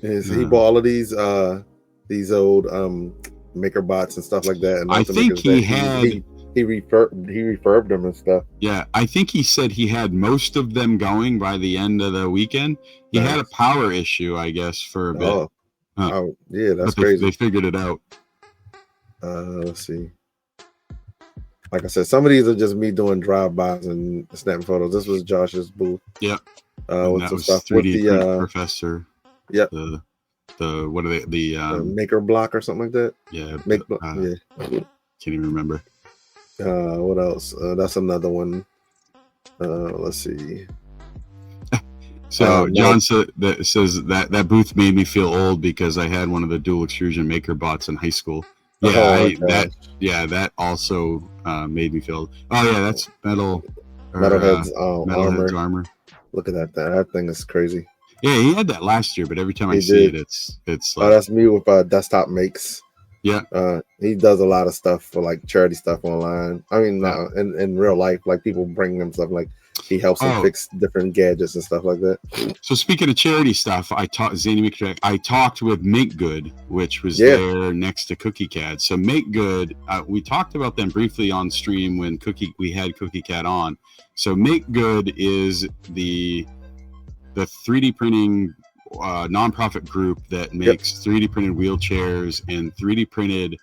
He bought all of these old maker bots and stuff like that. And I think he refurbed them and stuff. Yeah, I think he said he had most of them going by the end of the weekend. He had a power issue, I guess, for a bit. Yeah, that's crazy. They figured it out. Let's see. Like I said, some of these are just me doing drive-bys and snapping photos. This was Josh's booth. Yeah. With that some was stuff 3D with Print Professor. Yep. The what are they? The maker block or something like that. Yeah. Yeah. Can't even remember. What else? That's another one. Let's see. So John says that booth made me feel old because I had one of the dual extrusion maker bots in high school. Yeah, that also made me feel. Oh yeah, that's Metalhead's armor. Look at that! That thing is crazy. Yeah, he had that last year, but every time I see it, it's like, that's me with Desktop Makes. Yeah. He does a lot of stuff for like charity stuff online. I mean, in real life, like people bring them stuff, like he helps them fix different gadgets and stuff like that. So speaking of charity stuff, I talked with Make Good, which was there next to Cookie Cat. So Make Good, we talked about them briefly on stream when we had Cookie Cat on. So Make Good is the 3D printing nonprofit group that makes 3D printed wheelchairs and 3D printed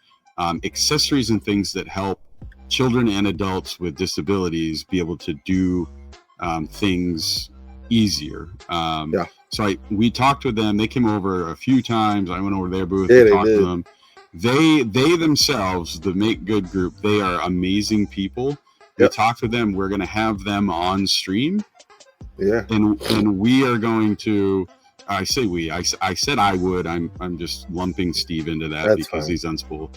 accessories and things that help children and adults with disabilities be able to do things easier. So we talked with them. They came over a few times. I went over their booth and talked to them. They themselves, the Make Good group, they are amazing people. We talked with them. We're going to have them on stream. Yeah. And we are going to, I say we, I said I would, I'm just lumping Steve into that because he's Unspooled.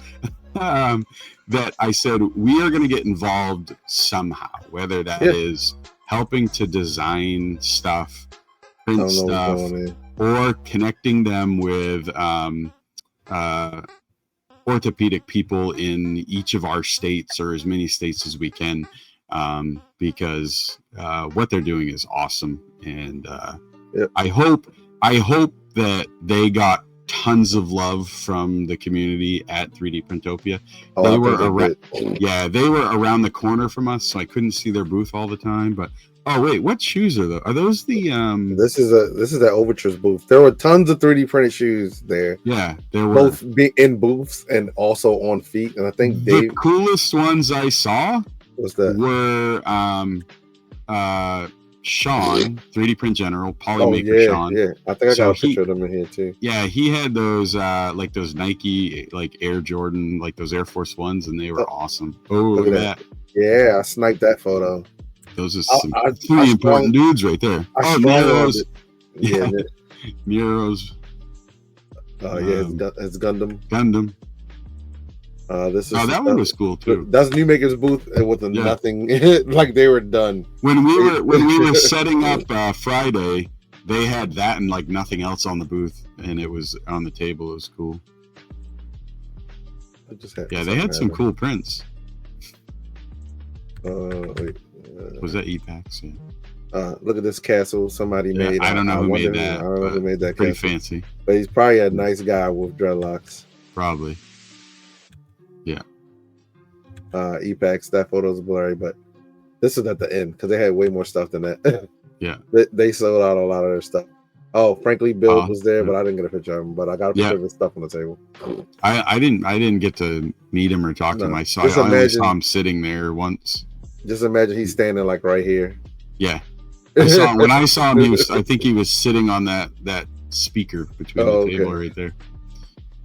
That I said, we are going to get involved somehow, whether that is helping to design stuff, print stuff, or connecting them with orthopedic people in each of our states or as many states as we can, because what they're doing is awesome. And I hope that they got tons of love from the community at 3D Printopia. They were around the corner from us, so I couldn't see their booth all the time. But what shoes are those? Are those the This is that Overture's booth. There were tons of 3D printed shoes there. Yeah, there were both in booths and also on feet. And I think the coolest ones I saw were Sean, 3D Print General, Polymaker Sean. Yeah, I think I got a picture of them in here too. Yeah, he had those like those Nike like Air Jordan, like those Air Force Ones, and they were awesome. Oh, look at that. Yeah, I sniped that photo. Those are some pretty important dudes right there. Nero's. Yeah, Nero's. It's Gundam. That one was cool too. That's New Maker's booth with nothing, like they were done. When we were setting up Friday, they had that and like nothing else on the booth, and it was on the table. It was cool. They had some cool prints. Was that E-Packs? Yeah. Look at this castle somebody made. I don't know who made that. I don't know who made that. Pretty castle. Fancy. But he's probably a nice guy with dreadlocks. Probably. Yeah. E-Packs, that photo's blurry, but this is at the end because they had way more stuff than that. Yeah. They sold out a lot of their stuff. Oh, frankly, Bill was there, but I didn't get a picture of him. But I got a picture of his stuff on the table. I didn't get to meet him or talk to him. I only saw him sitting there once. Just imagine he's standing like right here. Yeah. When I saw him, I think he was sitting on that speaker between the table right there.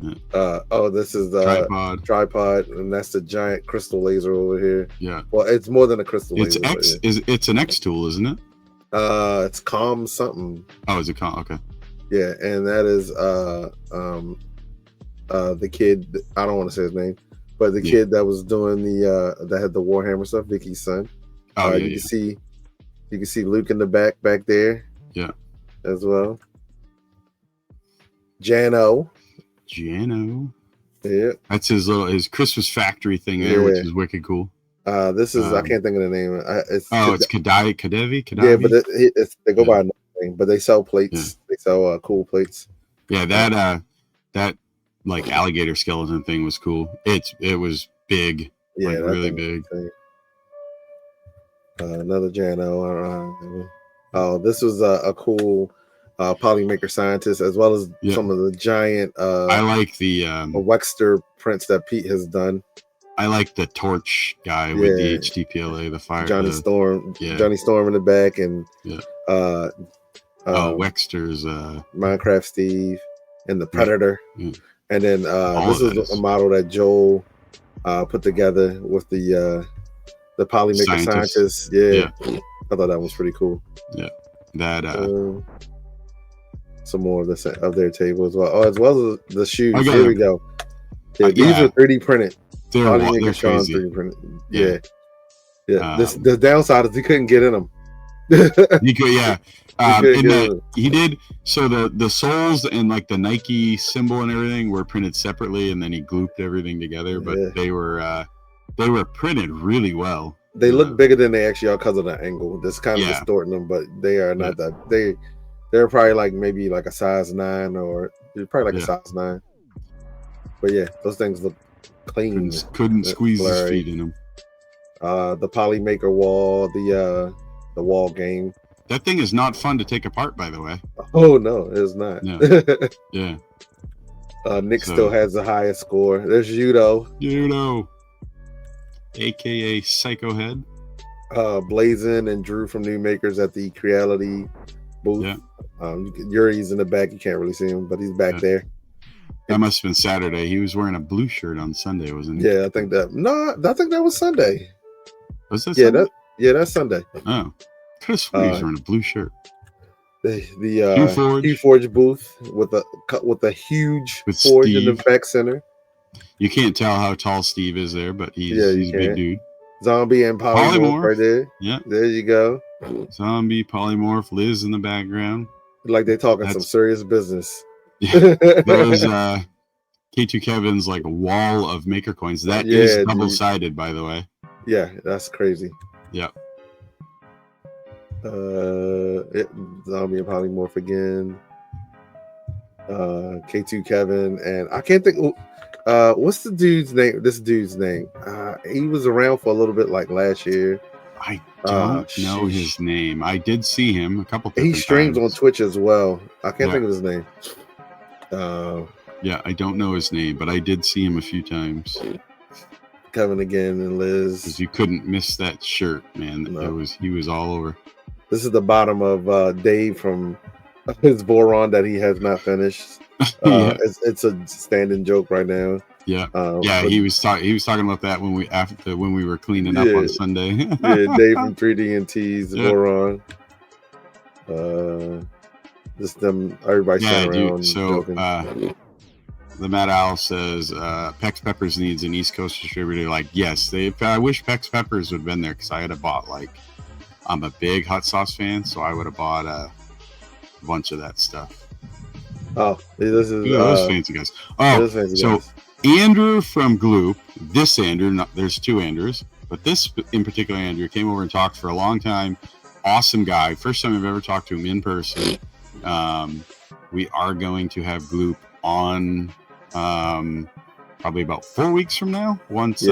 This is the tripod, and that's the giant crystal laser over here. Yeah. Well, it's more than a crystal laser. It's an X tool, isn't it? It's Calm something. Oh, is it Calm? Okay. Yeah, and that is the kid. I don't want to say his name, but the kid that was doing that had the Warhammer stuff, Vicky's son. You can see Luke in the back there. Yeah. As well. Jano. Yeah. That's his Christmas factory thing there, which is wicked cool. This is I can't think of the name. It's Kadevi. Yeah, but they go by another name, but they sell plates. Yeah. They sell cool plates. Yeah, that like alligator skeleton thing was cool. It was big. Yeah, like really big. Another Jano. This was a cool polymaker scientist, as well as some of the giant I like the Wexter prints that Pete has done. I like the torch guy with the HTPLA, the fire. Johnny Storm in the back, and Wexter's Minecraft Steve and the Predator. And then this is a model that Joel put together with the polymaker scientist. Yeah, I thought that was pretty cool. Yeah, that some more of their table as well. As well as the shoes. Here we go. Yeah, these are 3D printed. They're crazy. 3D printed. Yeah. The downside is he couldn't get in them. He could, he did. So the soles and like the Nike symbol and everything were printed separately, and then he glooped everything together. But they were printed really well. They look bigger than they actually are because of the angle. That's kind of distorting them, but they are not that. They're probably like maybe like a size 9, or probably like a size 9. But yeah, those things look clean. Couldn't squeeze his feet in them. The polymaker wall, the wall game. That thing is not fun to take apart, by the way. Oh no, it's not. No. Yeah. Nick still has the highest score. There's Judo, aka Psycho Head. Blazin and Drew from New Makers at the Creality booth. Yeah. Yuri's in the back. You can't really see him, but he's back there. That must have been Saturday. He was wearing a blue shirt on Sunday, wasn't he? Yeah, I think that was Sunday. Was that Sunday? That's Sunday. Oh, could have sworn he was wearing a blue shirt. The Q-Forge booth with a huge forge in the back center. You can't tell how tall Steve is there, but he's a big dude. Zombie and Polymorph right there. Yeah, there you go. Zombie, Polymorph, Liz in the background. Like they're talking some serious business. Yeah, there's K2 Kevin's like a wall of maker coins. That is double-sided, by the way. Yeah, that's crazy. Yeah. Zombie and Polymorph again. K2 Kevin, and I can't think. What's the dude's name? This dude's name. He was around for a little bit, like last year. I don't know his name. I did see him a couple times. He streams on Twitch as well. I can't think of his name. I don't know his name, but I did see him a few times. Kevin again and Liz. Because you couldn't miss that shirt, man. No. He was all over. This is the bottom of Dave from his Voron that he has not finished. It's a standing joke right now. Yeah, he was talking about that when we were cleaning up on Sunday. Dave from 3D and T's Voron. Just them, everybody standing around. So the Matt Owl says Pex Peppers needs an East Coast distributor. Like, yes, I wish Pex Peppers would have been there, because I would have bought, like, I'm a big hot sauce fan, so I would have bought a bunch of that stuff. Oh, this is those fancy guys. Andrew from Gloop, this Andrew, there's two Andrews, but this in particular Andrew came over and talked for a long time. Awesome guy. First time I've ever talked to him in person. We are going to have Gloop on probably about 4 weeks from now, once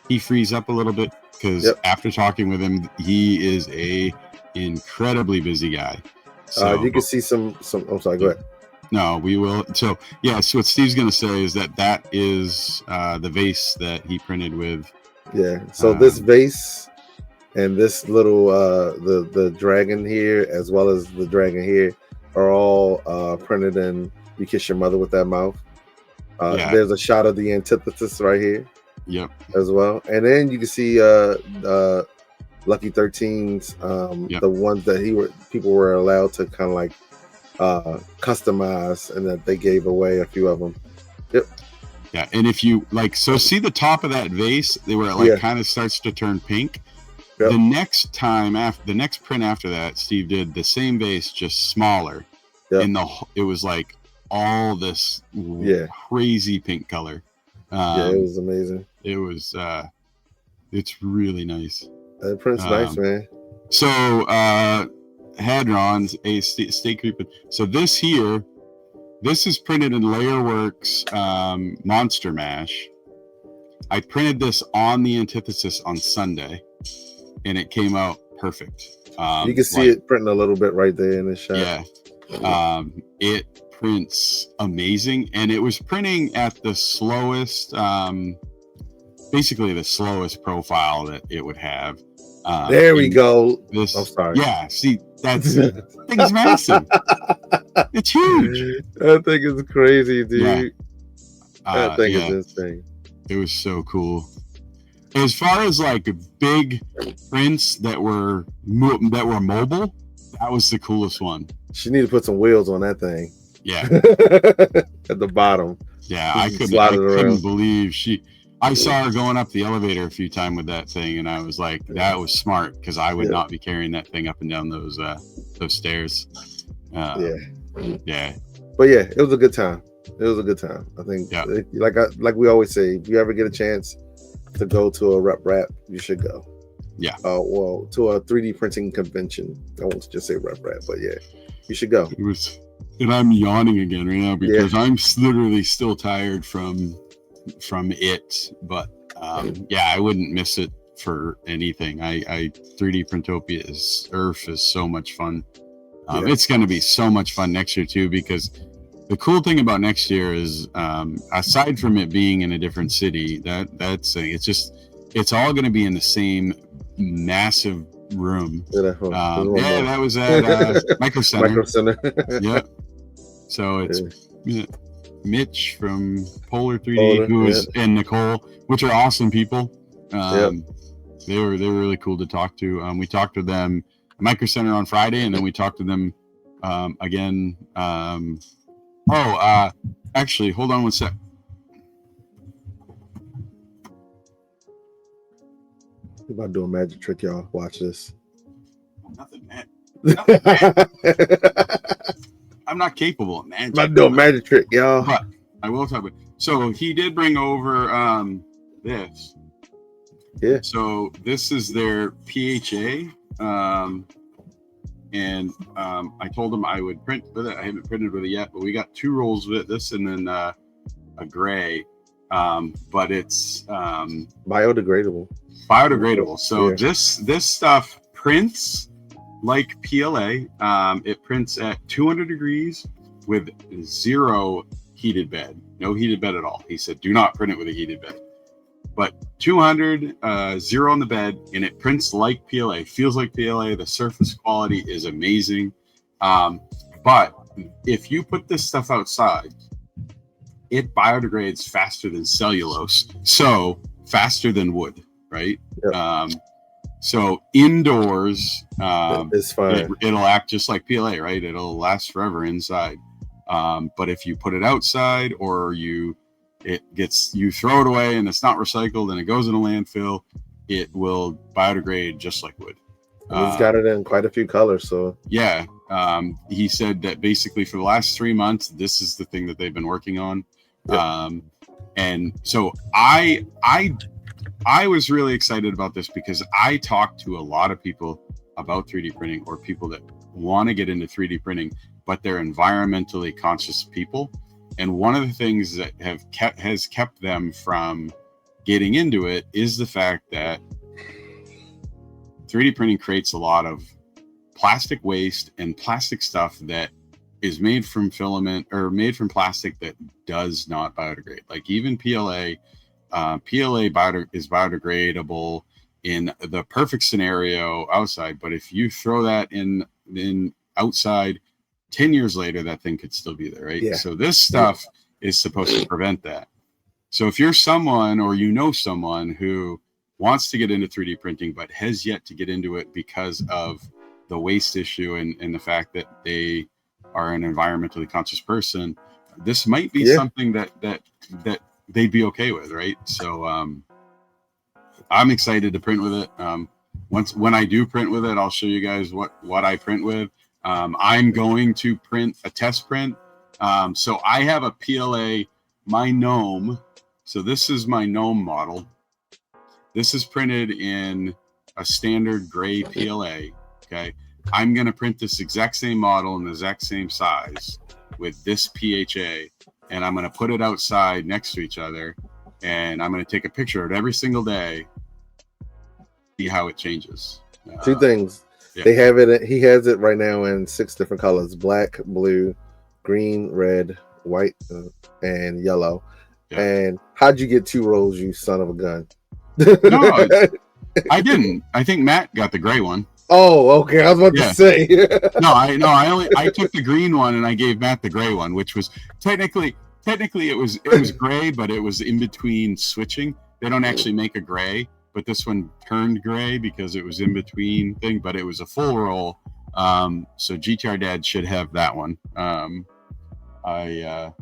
he frees up a little bit, because after talking with him, he is a incredibly busy guy. So you can see some I'm sorry, go ahead. No, we will. So what Steve's going to say is that is the vase that he printed with. Yeah. So this vase And this little the dragon here, as well as the dragon here, are all printed in You Kiss Your Mother with That Mouth. There's a shot of the antithesis right here. Yep. As well. And then you can see Lucky 13's the ones that people were allowed to kind of like customize, and that they gave away a few of them. Yep. Yeah, and if you like, so see the top of that vase where it like kind of starts to turn pink. Yep. The next time after the next print after that, Steve did the same vase, just smaller. Yep. And it was like all this crazy pink color. It was amazing. It was it's really nice. That print's nice, man. So Hadron's Stay Creeping. So this here, this is printed in LayerWorks Monster Mash. I printed this on the antithesis on Sunday, and it came out perfect. You can see it printing a little bit right there in the shot. Yeah. It prints amazing, and it was printing at the slowest, basically the slowest profile that it would have. There we go. I'm sorry. Yeah, see, that's thing's massive. It's huge. That thing is crazy, dude. That thing is insane. It was so cool. As far as like big prints that were mobile, that was the coolest one. She need to put some wheels on that thing. Yeah. At the bottom. Yeah, I couldn't believe I saw her going up the elevator a few times with that thing, and I was like, that was smart, because I would not be carrying that thing up and down those stairs. Yeah. But yeah, it was a good time. It was a good time. I think, like we always say, if you ever get a chance to go to a rep wrap, you should go. Yeah. Well, to a 3D printing convention. I won't just say rep wrap, but yeah, you should go. It was, and I'm yawning again right now because I'm literally still tired from it, but I wouldn't miss it for anything. I 3D Printopia is so much fun. It's going to be so much fun next year too, because the cool thing about next year is, aside from it being in a different city, it's all going to be in the same massive room. That was at Micro Center. Yep. So it's Mitch from Polar 3D, and Nicole, which are awesome people. They were really cool to talk to. We talked to them at Micro Center on Friday, and then we talked to them again. Actually, hold on one sec. We're about to do a magic trick, y'all. Watch this. Nothing, man. Nothing, man. I'm not capable of magic. I'm about to do a magic trick, y'all. But I will talk about. So he did bring over this. Yeah. So this is their PHA. And I told him I would print with it. I haven't printed with it yet, but we got 2 rolls with it. This and then a gray. But it's biodegradable. So this stuff prints like PLA. It prints at 200 degrees with 0 heated bed. No heated bed at all. He said, do not print it with a heated bed. But 200, 0 on the bed, and it prints like PLA. Feels like PLA. The surface quality is amazing. But if you put this stuff outside, it biodegrades faster than cellulose. So faster than wood, right? Yep. So indoors, it's fine. It'll act just like PLA, right? It'll last forever inside. But if you put it outside, or you throw it away and it's not recycled and it goes in a landfill, it will biodegrade just like wood. He's got it in quite a few colors. So yeah, he said that basically for the last 3 months, this is the thing that they've been working on. Yep. And so I was really excited about this because I talked to a lot of people about 3D printing, or people that want to get into 3D printing, but they're environmentally conscious people. And one of the things that has kept them from getting into it is the fact that 3D printing creates a lot of plastic waste and plastic stuff that is made from filament or made from plastic that does not biodegrade. Like even PLA, is biodegradable. in the perfect scenario outside. But if you throw that in outside 10 years later, that thing could still be there, right? Yeah. So this stuff is supposed to prevent that. So if you're someone, or you know someone who wants to get into 3D printing but has yet to get into it because of the waste issue and the fact that they are an environmentally conscious person, this might be something that they'd be okay with, right? So I'm excited to print with it. When I do print with it, I'll show you guys what I print with. I'm going to print a test print. So I have a PLA, my gnome. So this is my gnome model. This is printed in a standard gray PLA. Okay. I'm going to print this exact same model in the exact same size with this PHA, and I'm going to put it outside next to each other, and I'm going to take a picture of it every single day, see how it changes. Two things. Yeah. They have it. He has it right now in 6 different colors: black, blue, green, red, white, and yellow. Yeah. And how'd you get 2 rows, you son of a gun? No, I didn't. I think Matt got the gray one. Oh, okay. I was about to say. I took the green one and I gave Matt the gray one, which was technically it was gray, but it was in between switching. They don't actually make a gray, but this one turned gray because it was in between thing, but it was a full roll. So GTR Dad should have that one. I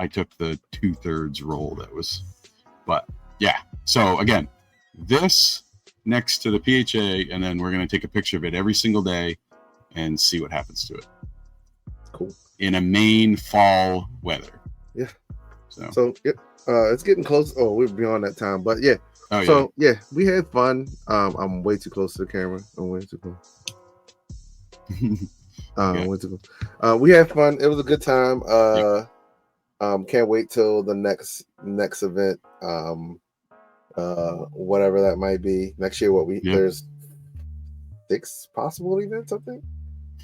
took the 2/3 roll that was, but yeah. So again, this next to the PHA, and then we're going to take a picture of it every single day and see what happens to it. Cool. In a Maine fall weather. Yeah. So it's getting close. Oh, we're beyond that time, but yeah. Oh, so yeah, we had fun. I'm way too close to the camera. I'm way too close. Way too close. We had fun. It was a good time. Can't wait till the next event. Whatever that might be next year. There's 6 possible events, I think.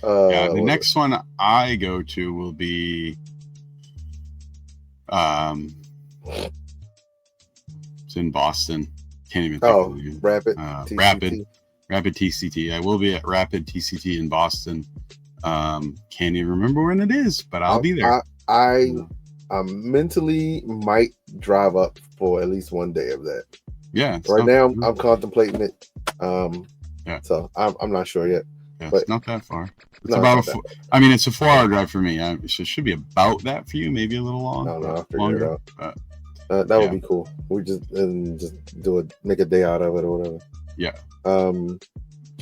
The next one I go to will be it's in Boston. Can't even think of it. Rapid TCT. I will be at Rapid TCT in Boston. Can't even remember when it is, but I'll be there. I mentally might drive up for at least one day of that. Yeah. Right now, I'm contemplating it. So I'm not sure yet. Yeah, but it's not that far. It's about it's a 4-hour drive for me. It should be about that for you, maybe a little long. No, I'll figure it out. That would be cool. We just make a day out of it or whatever. Yeah. Trying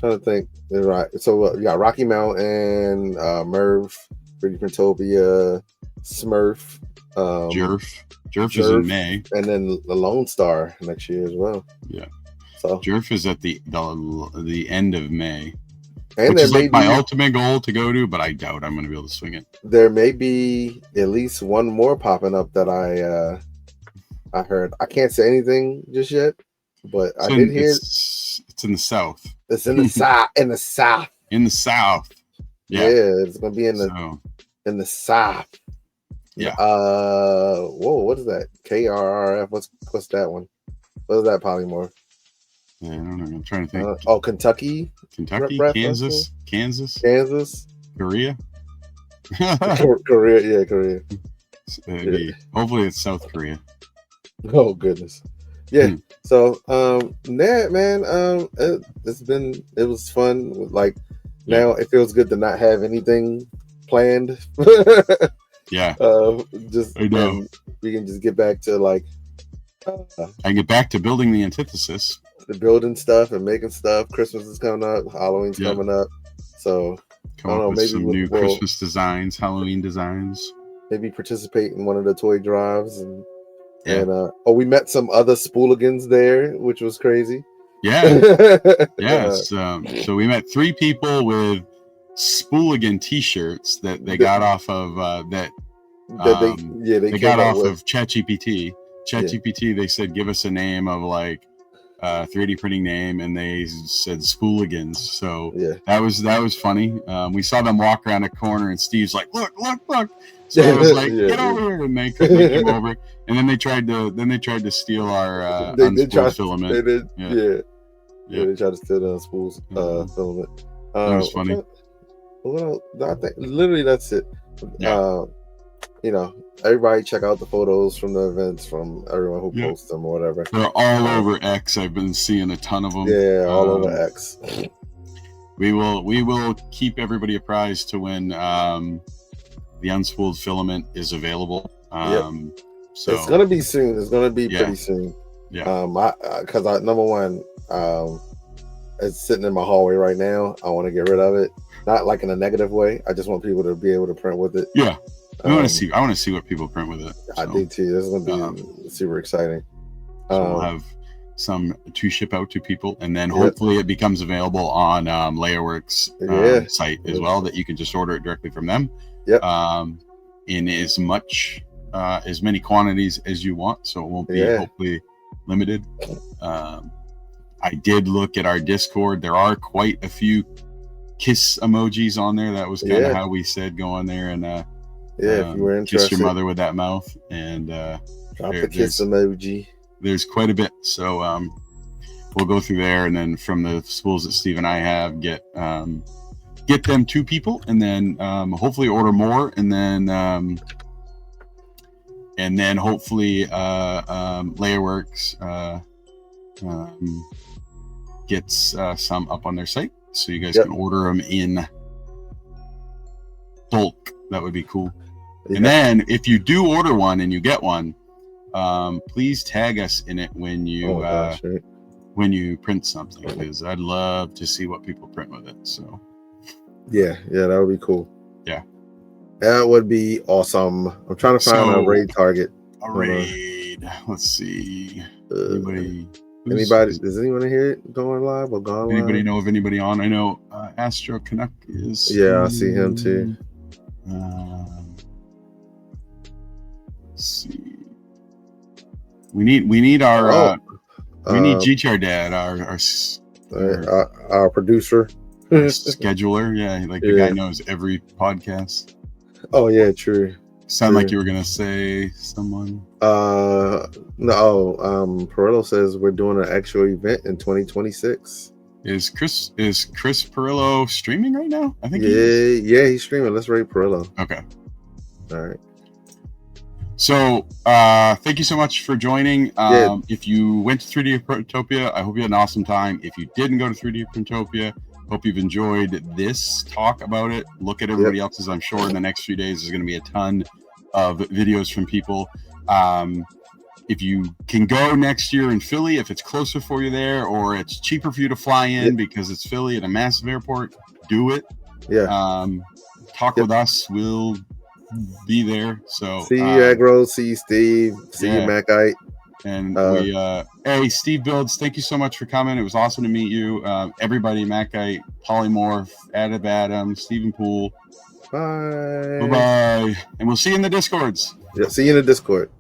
to think. Right. So we got Rocky Mountain, Merv, 3DPrintopia, Smurf, Jerf is in May, and then the Lone Star next year as well. Yeah. So Jerf is at the end of May, and which is like my ultimate goal to go to, but I doubt I'm going to be able to swing it. There may be at least one more popping up that I heard. I can't say anything just yet, but I did hear it's in the south. It's in the south. In the south. In the south. Yeah. It's going to be in the south. Yeah. Whoa, what is that? KRRF. What's that one? What is that polymorph? Yeah, I don't know. I'm trying to think. Kentucky, Kansas, Korea. Korea. Hopefully it's South Korea. Oh goodness. Yeah. So man, it was fun. Like now it feels good to not have anything planned. Yeah. I know. We can just get back to like I get back to building the antithesis. The building stuff and making stuff. Christmas is coming up, Halloween's coming up. So I don't know, maybe some new Christmas designs, Halloween designs. Maybe participate in one of the toy drives and we met some other spooligans there, which was crazy. Yeah. Yes. So we met 3 people with Spooligan t-shirts that they got off of they got off of ChatGPT. ChatGPT, they said give us a name of like 3D printing name, and they said Spooligans. So that was funny. We saw them walk around a corner, and Steve's like, look. So I was like, get over here, and they couldn't make him over. And then they tried to steal our Unspooled filament. They did, Yeah, they tried to steal the Unspooled filament. That was funny. Well, I think literally that's it. Yeah. Everybody check out the photos from the events from everyone who posts them or whatever. They're all over X. I've been seeing a ton of them. Yeah, all over X. We will keep everybody apprised to when the Unspooled filament is available. So it's gonna be soon. It's gonna be pretty soon. Yeah. Because number one, it's sitting in my hallway right now. I want to get rid of it, not like in a negative way. I just want people to be able to print with it. Yeah. I want to see what people print with it. So, I do too. This is gonna be super exciting. So we'll have some to ship out to people, and then hopefully it becomes available on LayerWorks site as well, that you can just order it directly from them. Yep. In as many quantities as you want, so it won't be hopefully limited. I did look at our Discord. There are quite a few kiss emojis on there. That was kind of how we said go on there and if you were interested, kiss your mother with that mouth, and drop the kiss emoji. There's quite a bit, so we'll go through there, and then from the spools that Steve and I have, get them to people, and then hopefully order more, and then hopefully LayerWorks gets some up on their site, so you guys can order them in bulk. That would be cool. And then if you do order one and you get one, please tag us in it when you print something, because I'd love to see what people print with it. So yeah, that would be cool. Yeah, that would be awesome. I'm trying to find a raid target. A raid. Let's see. Anybody? Does anyone hear it going live or gone live? Anybody know of anybody on? I know Astro Canuck is. Yeah, I see him too. Let's see. We need our we need GTR Dad, our producer, our scheduler. Yeah, like the guy knows every podcast. Oh yeah, true. Sound like you were gonna say someone. No. Perillo says we're doing an actual event in 2026. Is Chris Perillo streaming right now? I think. Yeah, he's streaming. Let's rate Perillo. Okay. All right. So thank you so much for joining. If you went to 3DPrintopia, I hope you had an awesome time. If you didn't go to 3DPrintopia, hope you've enjoyed this talk about it. Look at everybody else's. I'm sure in the next few days there's going to be a ton of videos from people. If you can go next year in Philly, if it's closer for you there, or it's cheaper for you to fly in because it's Philly at a massive airport, do it. Talk with us. We'll be there. So see you, Agro. See you, Steve. See you, Macite. And hey, Steve Builds, thank you so much for coming. It was awesome to meet you. Everybody, Macite, Polymorph, Adam, Stephen Poole. Bye. Bye-bye. And we'll see you in the Discords. Yeah, see you in the Discord.